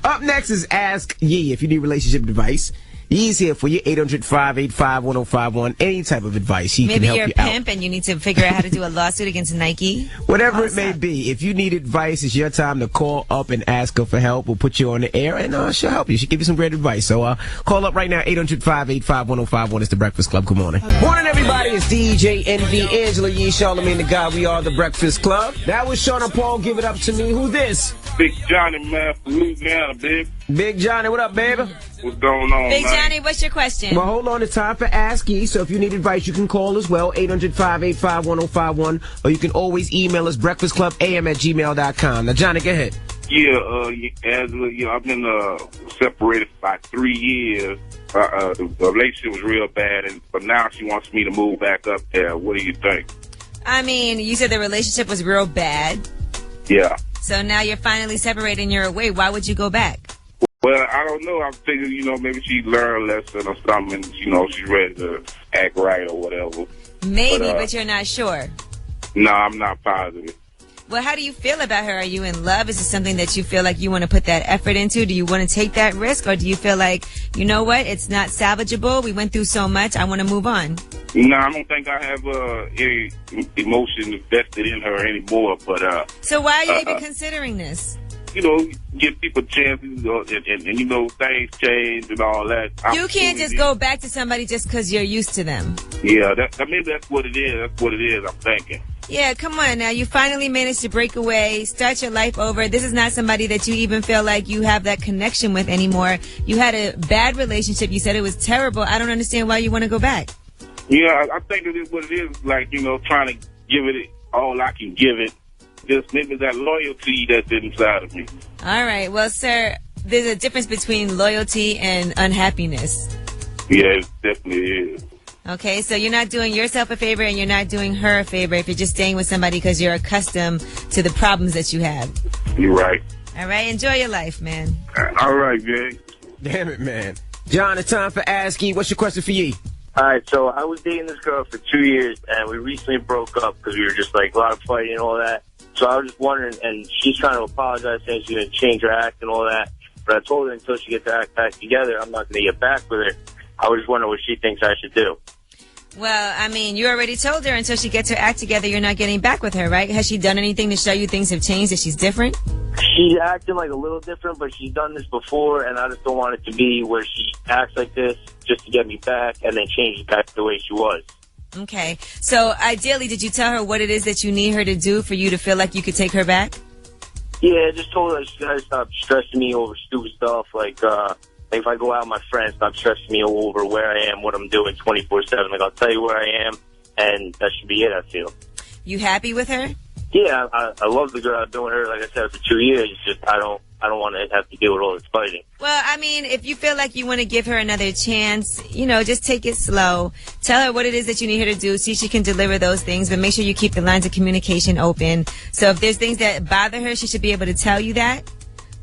Up next is Ask Yee. If you need relationship advice, Yee's here for you. 800-585-1051. Any type of advice, he Maybe can help you're you a out. pimp and you need to figure out how to do a lawsuit against Nike. Whatever it may be, if you need advice, it's your time to call up and ask her for help. We'll put you on the air, and she'll help you. She'll give you some great advice. So call up right now, 800-585-1051. It's the Breakfast Club. Good morning. Morning, everybody. It's DJ Envy, Angela Yee, Charlamagne the God. We are the Breakfast Club. That was Sean and Paul. Give it up to me. Who's this? Big Johnny, man, from Louisiana, baby. Big Johnny. What up, baby? What's going on, Big man? Johnny, what's your question? Well, hold on. It's time for Ask Yee. So if you need advice, you can call as well, 800-585-1051, or you can always email us, breakfastclubam@gmail.com. Now, Johnny, go ahead. Yeah, Angela, I've been separated for about 3 years. The relationship was real bad, but now she wants me to move back up there. What do you think? I mean, you said the relationship was real bad. Yeah. So now you're finally separated and you're away. Why would you go back? Well, I don't know. I figured, maybe she learned a lesson or something. She's ready to act right or whatever. Maybe, but you're not sure. No, I'm not positive. Well, how do you feel about her? Are you in love? Is it something that you feel like you want to put that effort into? Do you want to take that risk? Or do you feel like, you know what, it's not salvageable? We went through so much. I want to move on. No, I don't think I have any emotion invested in her anymore. But so why are you even considering this? Give people chances, and things change and all that. You can't just go back to somebody just because you're used to them. Yeah, maybe that's what it is. That's what it is, I'm thinking. Yeah, come on now. You finally managed to break away, start your life over. This is not somebody that you even feel like you have that connection with anymore. You had a bad relationship. You said it was terrible. I don't understand why you want to go back. Yeah, I think it is what it is. Like, trying to give it all I can give it. Just maybe that loyalty that's inside of me. All right. Well, sir, there's a difference between loyalty and unhappiness. Yeah, it definitely is. Okay, so you're not doing yourself a favor and you're not doing her a favor if you're just staying with somebody because you're accustomed to the problems that you have. You're right. All right, enjoy your life, man. All right, Jay. Damn it, man. John, it's time for Ask Ye. What's your question for Ye? All right, so I was dating this girl for 2 years, and we recently broke up because we were just like a lot of fighting and all that. So I was just wondering, and she's trying to apologize, saying she's going to change her act and all that. But I told her until she gets her act back together, I'm not going to get back with her. I was just wondering what she thinks I should do. Well, I mean, you already told her until she gets her act together, you're not getting back with her, right? Has she done anything to show you things have changed, that she's different? She's acting like a little different, but she's done this before, and I just don't want it to be where she acts like this just to get me back and then changes back to the way she was. Okay. So, ideally, did you tell her what it is that you need her to do for you to feel like you could take her back? Yeah, I just told her she got to stop stressing me over stupid stuff, like if I go out with my friends, stop stressing me over where I am, what I'm doing 24/7. Like, I'll tell you where I am, and that should be it, I feel. You happy with her? Yeah, I love the girl. I've been with her, like I said, for 2 years. It's just I don't want to have to deal with all this fighting. Well, I mean, if you feel like you want to give her another chance, just take it slow. Tell her what it is that you need her to do. See if she can deliver those things, but make sure you keep the lines of communication open. So if there's things that bother her, she should be able to tell you that,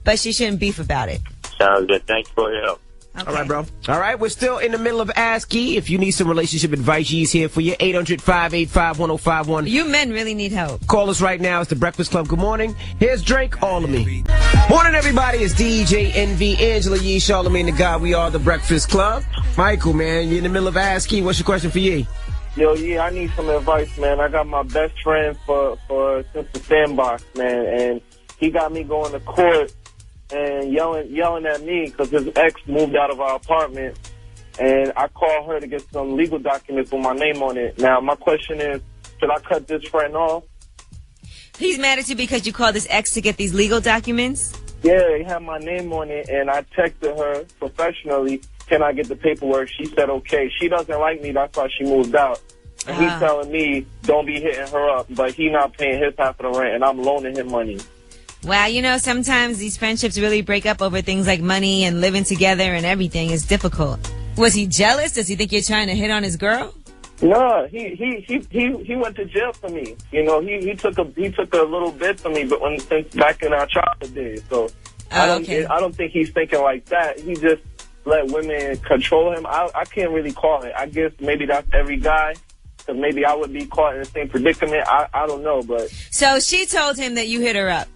but she shouldn't beef about it. Sounds good. Thanks for your help. Okay. All right, bro. All right, we're still in the middle of Ask Ye. If you need some relationship advice, Ye's here for you. 800-585-1051. You men really need help. Call us right now. It's the Breakfast Club. Good morning. Here's Drake, All of Me. Morning, everybody. It's DJ NV, Angela Yee, Charlamagne the God. We are the Breakfast Club. Michael, man, you're in the middle of Ask Ye. What's your question for Ye? Yo, yeah, I need some advice, man. I got my best friend since the sandbox, man, and he got me going to court and yelling at me because his ex moved out of our apartment, and I called her to get some legal documents with my name on it. Now, my question is, should I cut this friend off? He's mad at you because you called his ex to get these legal documents? Yeah, he had my name on it, and I texted her professionally, can I get the paperwork? She said okay. She doesn't like me, that's why she moved out. And he's telling me, don't be hitting her up, but he not paying his half of the rent, and I'm loaning him money. Wow, sometimes these friendships really break up over things like money and living together and everything. It's difficult. Was he jealous? Does he think you're trying to hit on his girl? No, he went to jail for me. He took a little bit for me, but since back in our childhood days. So I don't think he's thinking like that. He just let women control him. I can't really call it. I guess maybe that's every guy. So maybe I would be caught in the same predicament. I don't know, but. So she told him that you hit her up.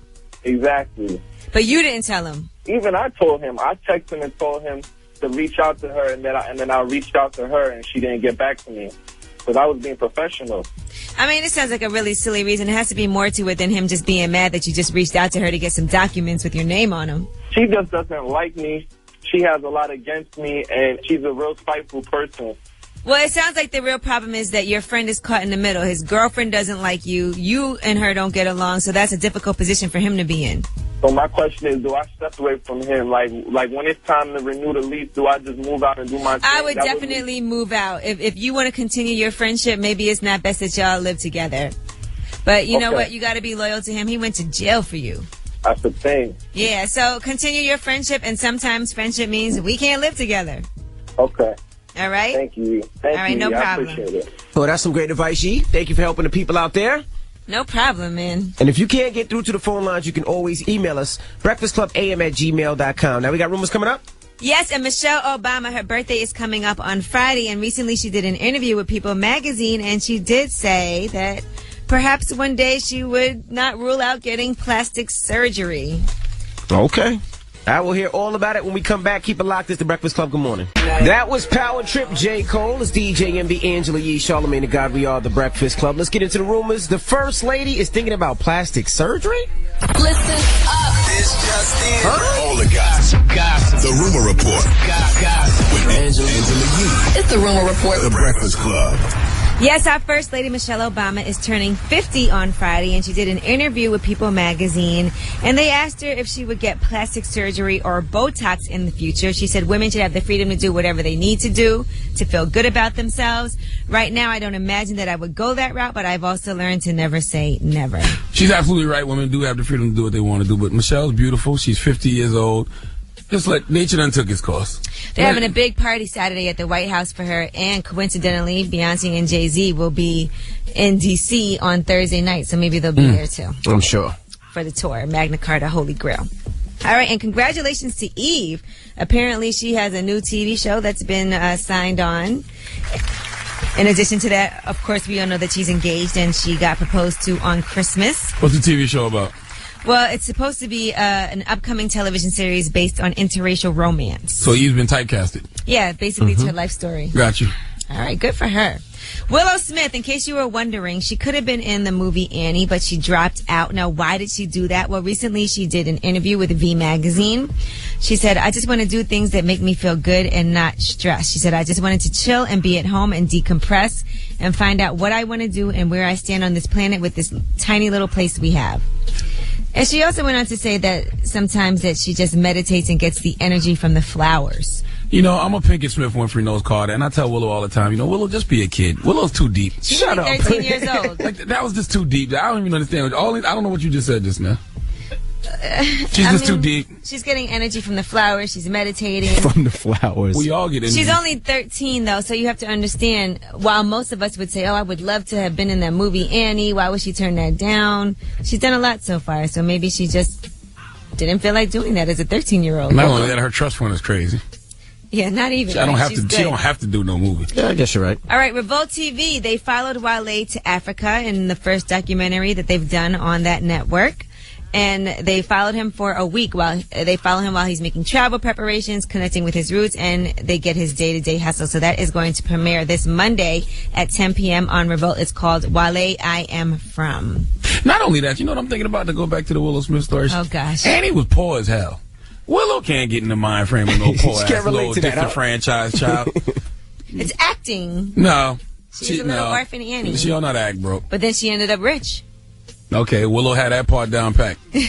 Exactly. But you didn't tell him. Even I told him. I texted him and told him to reach out to her, and then I reached out to her, and she didn't get back to me because I was being professional. I mean, it sounds like a really silly reason. It has to be more to it than him just being mad that you just reached out to her to get some documents with your name on them. She just doesn't like me. She has a lot against me, and she's a real spiteful person. Well, it sounds like the real problem is that your friend is caught in the middle. His girlfriend doesn't like you. You and her don't get along, so that's a difficult position for him to be in. So my question is, do I separate from him? Like when it's time to renew the lease, do I just move out and do my thing? I would definitely move out. If you want to continue your friendship, maybe it's not best that y'all live together. But you know what? You got to be loyal to him. He went to jail for you. That's the thing. Yeah, so continue your friendship, and sometimes friendship means we can't live together. Okay. All right? Thank you. All right, no problem. I appreciate it. Well, that's some great advice, Ye. Thank you for helping the people out there. No problem, man. And if you can't get through to the phone lines, you can always email us, breakfastclubam@gmail.com. Now, we got rumors coming up? Yes, and Michelle Obama, her birthday is coming up on Friday, and recently she did an interview with People magazine, and she did say that perhaps one day she would not rule out getting plastic surgery. Okay. I will hear all about it when we come back. Keep it locked. It's the Breakfast Club. Good morning. That was Power Trip, J. Cole. It's DJ MV, Angela Yee, Charlamagne the God. We are the Breakfast Club. Let's get into the rumors. The First Lady is thinking about plastic surgery? Listen up. It's just in. All the gossip. The Rumor Report. With Angela Yee. It's the Rumor Report. The Breakfast Club. Yes, our First Lady, Michelle Obama, is turning 50 on Friday, and she did an interview with People magazine, and they asked her if she would get plastic surgery or Botox in the future. She said women should have the freedom to do whatever they need to do to feel good about themselves. Right now, I don't imagine that I would go that route, but I've also learned to never say never. She's absolutely right. Women do have the freedom to do what they want to do, but Michelle's beautiful. She's 50 years old. Just like nature done took its course. They're having a big party Saturday at the White House for her, and coincidentally, Beyonce and Jay-Z will be in D.C. on Thursday night, so maybe they'll be there too. I'm sure. For the tour, Magna Carta, Holy Grail. All right, and congratulations to Eve. Apparently, she has a new TV show that's been signed on. In addition to that, of course, we all know that she's engaged and she got proposed to on Christmas. What's the TV show about? Well, it's supposed to be an upcoming television series based on interracial romance. So Eve's been typecasted? Yeah, basically it's her life story. Got you. All right, good for her. Willow Smith, in case you were wondering, she could have been in the movie Annie, but she dropped out. Now, why did she do that? Well, recently she did an interview with V Magazine. She said, I just want to do things that make me feel good and not stress. She said, I just wanted to chill and be at home and decompress and find out what I want to do and where I stand on this planet with this tiny little place we have. And she also went on to say that sometimes that she just meditates and gets the energy from the flowers. You know, I'm a Pinkett Smith Winfrey Knows Carter, and I tell Willow all the time, you know, Willow, just be a kid. Willow's too deep. She's only 13 years old. Like, that was just too deep. I don't even understand. I don't know what you just said just now. She's too deep. She's getting energy from the flowers. She's meditating. From the flowers. We all get energy. She's only 13, though, so you have to understand, while most of us would say, oh, I would love to have been in that movie Annie, why would she turn that down? She's done a lot so far, so maybe she just didn't feel like doing that as a 13-year-old. Not only that, her trust fund is crazy. Yeah, not even. She don't have to do no movie. Yeah, I guess you're right. All right, Revolt TV, they followed Wale to Africa in the first documentary that they've done on that network. And they followed him for a week while he's making travel preparations, connecting with his roots, and they get his day-to-day hustle. So that is going to premiere this Monday at 10 p.m. on Revolt. It's called Wale, I Am From. Not only that, you know what I'm thinking about, to go back to the Willow Smith story? Oh, gosh. Annie was poor as hell. Willow can't get in the mind frame of no poor ass little disenfranchised child. It's acting. No. She's a little orphan Annie. She don't know how to act, bro. But then she ended up rich. Okay, Willow had that part down packed. All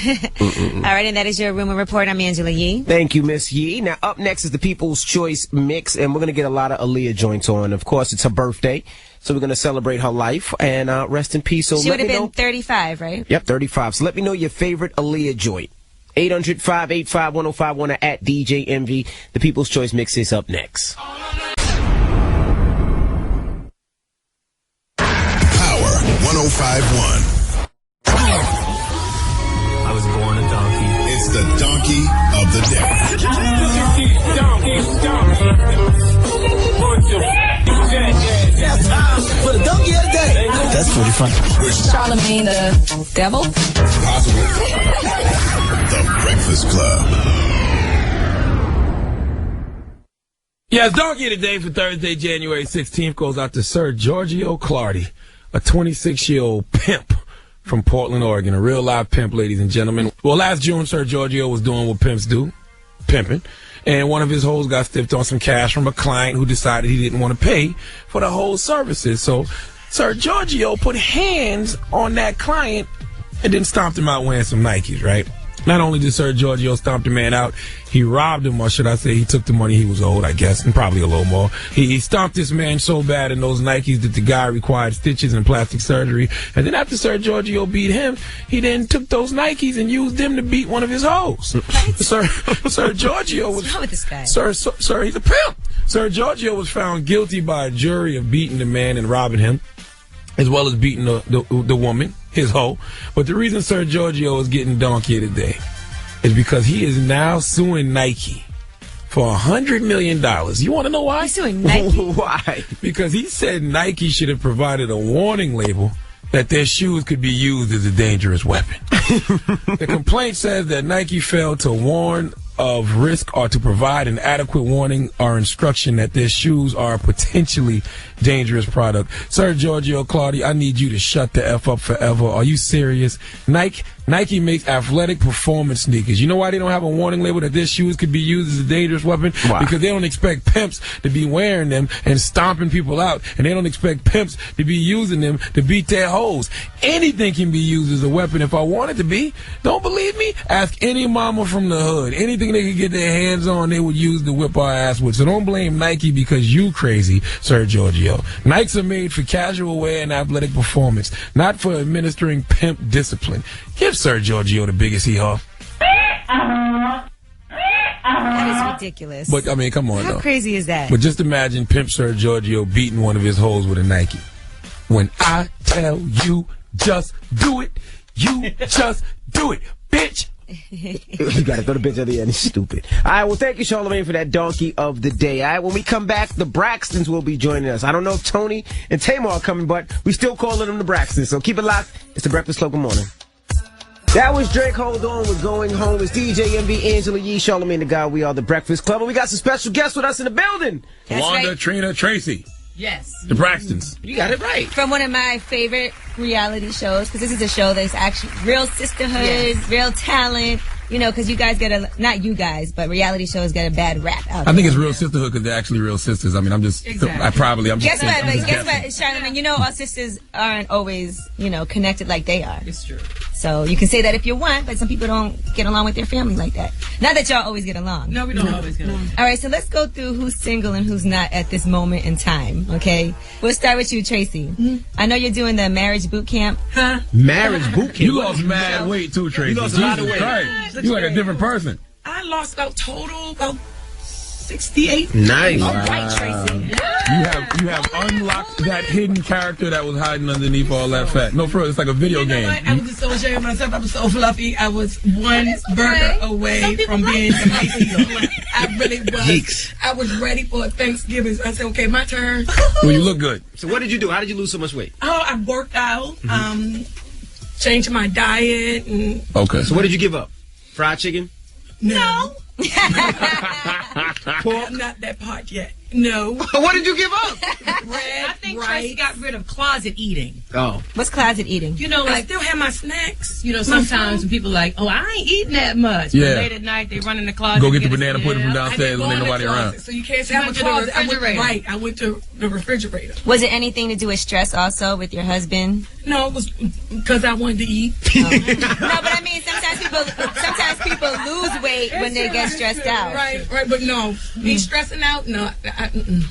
right, and that is your Rumor Report. I'm Angela Yee. Thank you, Miss Yee. Now, up next is the People's Choice Mix, and we're going to get a lot of Aaliyah joints on. Of course, it's her birthday, so we're going to celebrate her life, and rest in peace. So she would have been 35, right? Yep, 35. So let me know your favorite Aaliyah joint. 800-585-1051 or at DJ MV. The People's Choice Mix is up next. Power 105.1. I was born a donkey. It's the donkey of the day. For the donkey of the day. That's pretty funny. Charlamagne the devil? Possible. The Breakfast Club. Yes, donkey of the day for Thursday, January 16th goes out to Sir Giorgio Clardy, a 26-year-old pimp from Portland, Oregon, a real live pimp, ladies and gentlemen. Well, last June, Sir Giorgio was doing what pimps do, pimping, and one of his hoes got stiffed on some cash from a client who decided he didn't want to pay for the whole services. So Sir Giorgio put hands on that client and then stomped him out wearing some Nikes, right? Not only did Sir Giorgio stomp the man out, he robbed him, or should I say he took the money he was owed, I guess, and probably a little more. He stomped this man so bad in those Nikes that the guy required stitches and plastic surgery. And then after Sir Giorgio beat him, he then took those Nikes and used them to beat one of his hoes. Sir Giorgio was... What's wrong with this guy? Sir, he's a pimp. Sir Giorgio was found guilty by a jury of beating the man and robbing him. as well as beating the woman, his hoe. But the reason Sir Giorgio is getting donkey today is because he is now suing Nike for $100 million. You want to know why? He's suing Nike? Why? Because he said Nike should have provided a warning label that their shoes could be used as a dangerous weapon. The complaint says that Nike failed to warn of risk or to provide an adequate warning or instruction that their shoes are a potentially dangerous product. Sir Giorgio Claudio, I need you to shut the F up forever. Are you serious? Nike makes athletic performance sneakers. You know why they don't have a warning label that their shoes could be used as a dangerous weapon? Why? Because they don't expect pimps to be wearing them and stomping people out, and they don't expect pimps to be using them to beat their hoes. Anything can be used as a weapon if I want it to be. Don't believe me? Ask any mama from the hood. Anything they could get their hands on, they would use to whip our ass with. So don't blame Nike because you crazy, Sir Giorgio. Nikes are made for casual wear and athletic performance, not for administering pimp discipline. Give Sir Giorgio the biggest hee-haw. That is ridiculous. But, I mean, come on, How though. crazy is that? But just imagine Pimp Sir Giorgio beating one of his hoes with a Nike. When I tell you, just do it, you just do it, bitch. You gotta throw the bitch at the end. He's stupid. All right, well, thank you, Charlamagne, for that donkey of the day. All right, when we come back, the Braxtons will be joining us. I don't know if Tony and Tamar are coming, but we still calling them the Braxtons. So keep it locked. It's the Breakfast Club. Good morning. That was Drake. Hold on. We're going home. It's DJ MV, Angela Yee, Charlamagne the God. We are the Breakfast Club, and we got some special guests with us in the building. Wanda, right. Trina, Tracy. Yes. The Braxtons. You got it right. From one of my favorite reality shows, because this is a show that's actually real sisterhood, real talent. You know, because you guys get not you guys, but reality shows get a bad rap out there. I think it's real sisterhood because they're actually real sisters. I mean, I'm just, Exactly. Guess what, Charlamagne, you know, our sisters aren't always, you know, connected like they are. It's true. So you can say that if you want, but some people don't get along with their family like that. Not that y'all always get along. No, we don't always get along. All right, so let's go through who's single and who's not at this moment in time, okay? We'll start with you, Tracy. Mm-hmm. I know you're doing the marriage boot camp. Huh? Marriage boot camp? You lost mad weight too, Tracy. You lost a lot of weight. Christ. You're like a different person. I lost about 68. Nice. All right, Tracy. You have unlocked that hidden character that was hiding underneath all that fat. No, for real, it's like a video game. What? I was just so ashamed of myself. I was so fluffy. I was one burger away from being amazing. I really was. Yeeks. I was ready for Thanksgiving. So I said, okay, my turn. Well, you look good. So what did you do? How did you lose so much weight? Oh, I worked out, changed my diet. And Okay. So what did you give up? Fried chicken? No. Not that part yet. No. What did you give up? Bread, I think rice. Tracy got rid of closet eating. Oh. What's closet eating? You know, I like, still have my snacks. you know, sometimes when people like, oh, I ain't eating that much. Yeah. But late at night, they run in the closet. Go get and the banana pudding from downstairs when ain't nobody around. So you can't say You I went went to to the the refrigerator. Right. I went to the refrigerator. Was it anything to do with stress also with your husband? No, it was because I wanted to eat. No, but I mean, sometimes people lose weight when they get stressed out. Right. But no, me stressing out, no.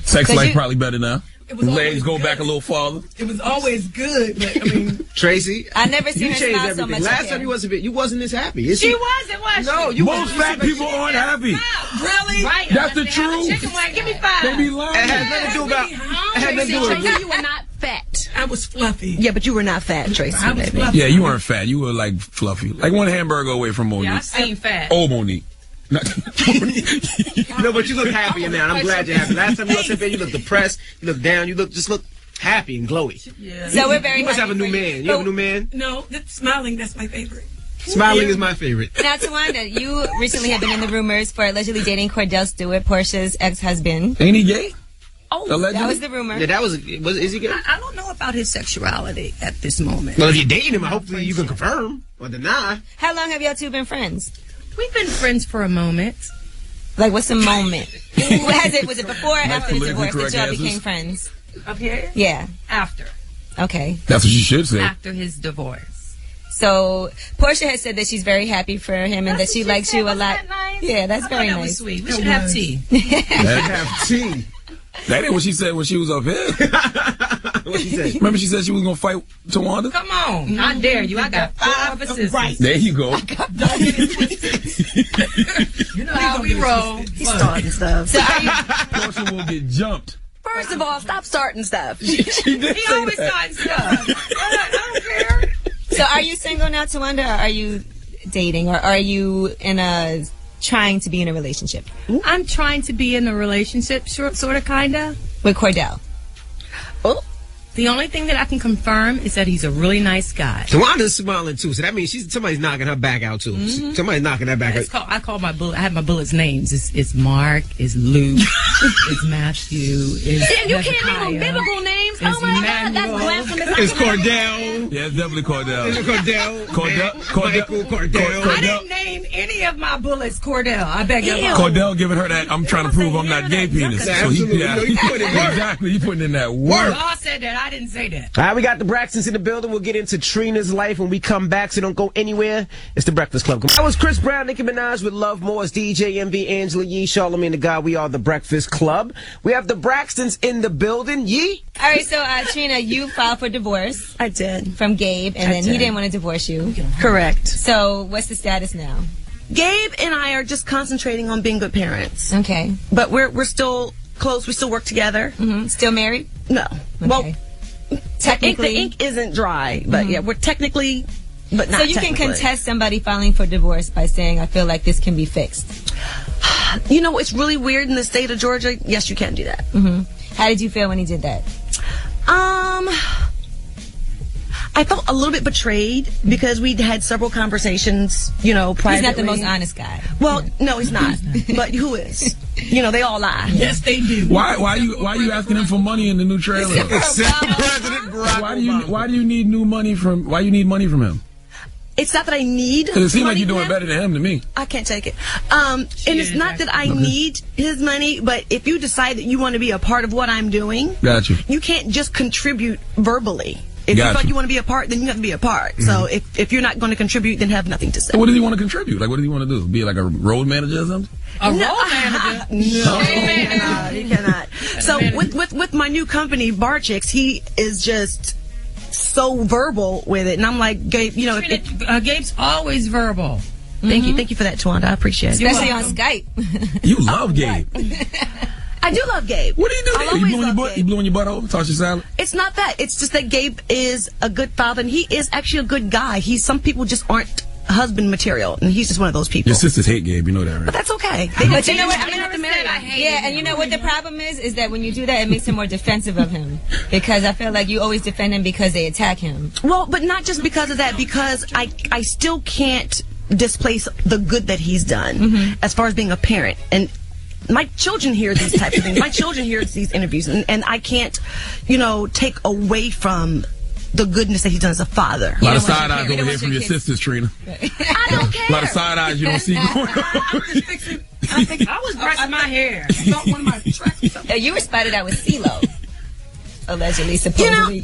Sex life probably better now. It was Legs always go good. back a little farther. It was always good, but I mean, Tracy, I never seen you her changed smile so everything. much. Last time you wasn't this happy. Is She wasn't. No, you Most fat people aren't happy. really? Right. That's the unless they have a truth. Chicken wing. Give me 5. They be lying. It has nothing to do about. It had nothing to do with Tracy, you were not fat. I was fluffy. Yeah, but you were not fat, Tracy. I was baby. fluffy. Yeah, you weren't fat. You were like fluffy. Like one hamburger away from Monique. Yeah, I seen fat. Oh, Monique. No, but you look happy now, and I'm glad you're happy. Last time you looked up there, you looked depressed, you looked down, you just look happy and glowy. Yeah. So we're very You must have happy a new for you. man. You have a new man? No, smiling, that's my favorite. Smiling is my favorite. Now, Tawanda, you recently have been in the rumors for allegedly dating Cordell Stewart, Portia's ex-husband. Ain't he gay? Oh, Allegedly? That was the rumor. Yeah, is he gay? I don't know about his sexuality at this moment. Well, if you're dating him, hopefully you can confirm or deny. How long have y'all two been friends? We've been friends for a moment. Like, what's the moment? Was it before or after the politically divorce that correct y'all answers. became friends? Up here? Yeah. After. Okay. That's what you should say. After his divorce. So Portia has said that she's very happy for him and that she likes you a lot. Yeah, that's very That was nice. sweet. We should have tea. Have tea. That ain't what she said when she was up here. What she said? Remember she said she was going to fight Tawanda? Come on. I dare you. I got 5 assistants. Right. There you go. You know how we roll. He's starting stuff. So are you, Portia will get jumped. For First of all, stop starting stuff. She did He say always that. starting stuff. I don't care. So are you single now, Tawanda, or are you dating, or are you trying to be in a relationship? I'm trying to be in a relationship, sort of, kind of. With Cordell. Oh. The only thing that I can confirm is that he's a really nice guy. Tawanda's smiling too, so that means somebody's knocking her back out too. Mm-hmm. Somebody's knocking that back out. I call my bullet. I have my bullets names. It's Mark. It's Luke. It's Matthew. It's You can't name biblical names. It's Oh my God, Emmanuel. that's blasphemous. It's Cordell. Yeah, it's definitely Cordell. It's Cordell. Cordell. Cordell. I didn't name any of my bullets Cordell. I beg your pardon. Cordell giving her that. I'm trying to prove I'm not gay penis. So he put in work. Exactly. He putting in that work. Y'all said that. I didn't say that. All right, we got the Braxtons in the building. We'll get into Trina's life when we come back, so don't go anywhere. It's the Breakfast Club. That was Chris Brown, Nicki Minaj with Love More. It's DJ Envy, Angela Yee, Charlamagne the God. We are the Breakfast Club. We have the Braxtons in the building. Yee? All right, so Trina, you filed for divorce. I did. From Gabe, and then he didn't want to divorce you. Correct. So what's the status now? Gabe and I are just concentrating on being good parents. Okay. But we're still close. We still work together. Mm-hmm. Still married? No. Okay. Well, technically, the ink isn't dry, but yeah, we're technically, but not. So you can contest somebody filing for divorce by saying, "I feel like this can be fixed." You know, it's really weird in the state of Georgia. Yes, you can do that. Mm-hmm. How did you feel when he did that? I felt a little bit betrayed because we'd had several conversations, you know, privately. He's not the most honest guy. Well, no, he's not. But who is? You know, they all lie. Yes, they do. Why are you asking him for money in the new trailer? Except President Barack Why do you need money from him? It's not that I need. Because it seems like money you're doing from better than him to me. I can't take it. And it's not that I need his money, but if you decide that you want to be a part of what I'm doing, Gotcha. you can't just contribute verbally. If you thought you want to be a part, then you have to be a part. So if you're not going to contribute, then have nothing to say. What does he want to contribute? Like, what does he want to do? Be like a road manager or something? A road manager? No, he cannot. So with my new company, Bar Chicks, he is just so verbal with it, and I'm like, Gabe, you know, Gabe's always verbal. Thank you for that, Tawanda. I appreciate it. Especially on Skype. You love Gabe. I do love Gabe. What do you do? I'll You always love Gabe. You blowing your butt over? Toss your salad? It's not that. It's just that Gabe is a good father, and he is actually a good guy. Some people just aren't husband material, and he's just one of those people. Your sisters hate Gabe. You know that, right? But that's okay. But you know what? Yeah, and you know what the problem is that when you do that, it makes him more defensive of him. Because I feel like you always defend him because they attack him. Well, but not just because of that, because I still can't displace the good that he's done as far as being a parent. And my children hear these types of things. My children hear these interviews, and I can't, you know, take away from the goodness that he's done as a father. A lot of side eyes over here from your sisters, Trina. I don't care. A lot of side eyes you don't see going on. I was brushing my hair. You were spotted out with CeeLo. Allegedly, supposedly.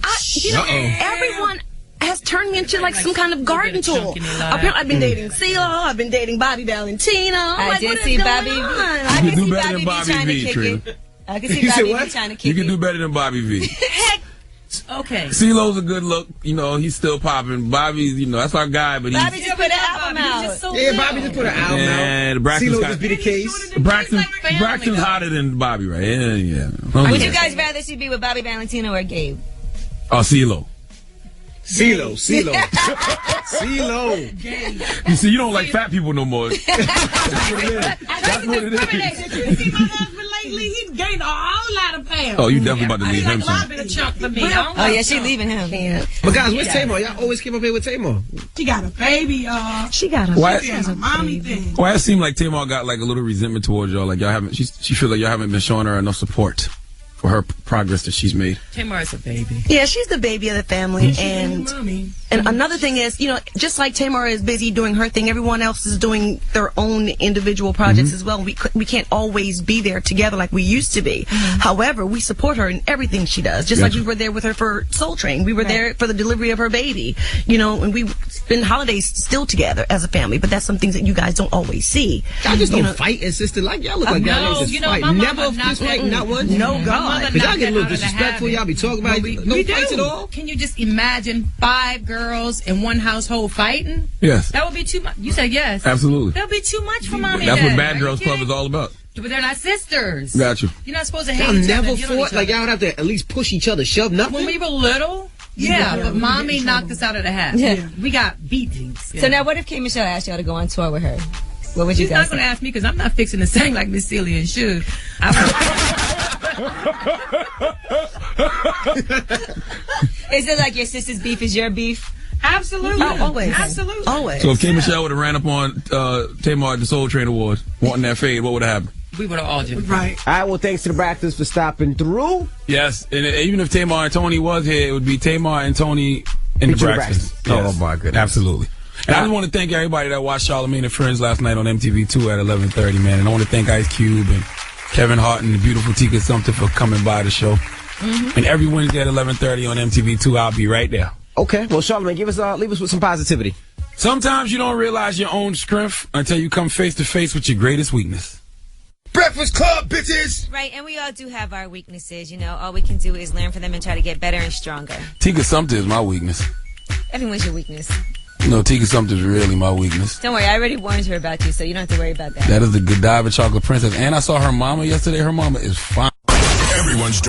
Everyone has turned me into like some kind of garden tool. Apparently, I've been dating CeeLo. I've been dating Bobby Valentino. I did see Bobby. I You can can do see better Bobby than V Bobby trying to V, kick Trina. it. I can see Bobby V trying to kick You can it. do better than Bobby V. Okay. CeeLo's a good look. You know, he's still popping. Bobby's, you know, that's our guy, but Bobby just put an album out. Yeah, Bobby just put an album out. And Braxton's CeeLo just be the case. Braxton's hotter than Bobby, right? Yeah. Would you guys rather she be with Bobby Valentino or Gabe? Oh, CeeLo. CeeLo. You see, you don't like fat people no more. That's what it is. That's what it is. You see my husband lately? He's gained a whole lot of pounds. Oh, you definitely about to leave him soon. A chunk for me. Oh yeah, she leaving him. But guys, where's Tamar? Y'all always keep up here with Tamar. She got a baby, y'all. She got a mommy thing. Why it seemed like Tamar got like a little resentment towards y'all? Like y'all haven't. She feels like y'all haven't been showing her enough support for her progress that she's made. Tamar's a baby. Yeah, she's the baby of the family, and another thing is, you know, just like Tamar is busy doing her thing, everyone else is doing their own individual projects as well. We can't always be there together like we used to be. However, we support her in everything she does. Just like we were there with her for Soul Train. We were there for the delivery of her baby. You know, and we spend holidays still together as a family. But that's some things that you guys don't always see. Y'all just don't fight as sister. Like y'all look like y'all just fight. Never fist fight, not one. No, God. Because y'all get a little disrespectful. Y'all be talking about no fights at all. Can you just imagine 5 girls in one household fighting? Yes. That would be too much. You said yes. Absolutely. That would be too much for mommy. That's what Bad Girls Club is all about. But they're not sisters. Got you. You're not supposed to hate Y'all each never other. and hit on fought? each Like, other. y'all would have to at least push each other, shove nothing? When we were little, yeah, but mommy knocked us out of the hat. Yeah. We got beatings. So now, what if K. Michelle asked y'all to go on tour with her? What would you She's guys not going to ask me because I'm not fixing to sing like Miss Celia and Suge. Is it like your sister's beef is your beef? Absolutely. Oh, always. Absolutely. Always. So if K. Michelle would have ran up on Tamar at the Soul Train Awards, wanting that fade, what would have happened? We would have all jumped. Right. All right, well, thanks to the Braxtons for stopping through. Yes, and even if Tamar and Tony was here, it would be Tamar and Tony and the Feature the Braxtons. Braxtons. Oh, my goodness. Absolutely. And I just want to thank everybody that watched Charlamagne and Friends last night on MTV2 at 11:30, man. And I want to thank Ice Cube and Kevin Hart and the beautiful Tika Sumpter for coming by the show. And every Wednesday at 11:30 on MTV2, I'll be right there. Okay, well, Charlamagne, leave us with some positivity. Sometimes you don't realize your own strength until you come face to face with your greatest weakness. Breakfast Club, bitches! Right, and we all do have our weaknesses, you know. All we can do is learn from them and try to get better and stronger. Tika Sumpter is my weakness. Everyone's your weakness. No, Tika Sumpter is really my weakness. Don't worry, I already warned her about you, so you don't have to worry about that. That is the Godiva Chocolate Princess. And I saw her mama yesterday. Her mama is fine. Everyone's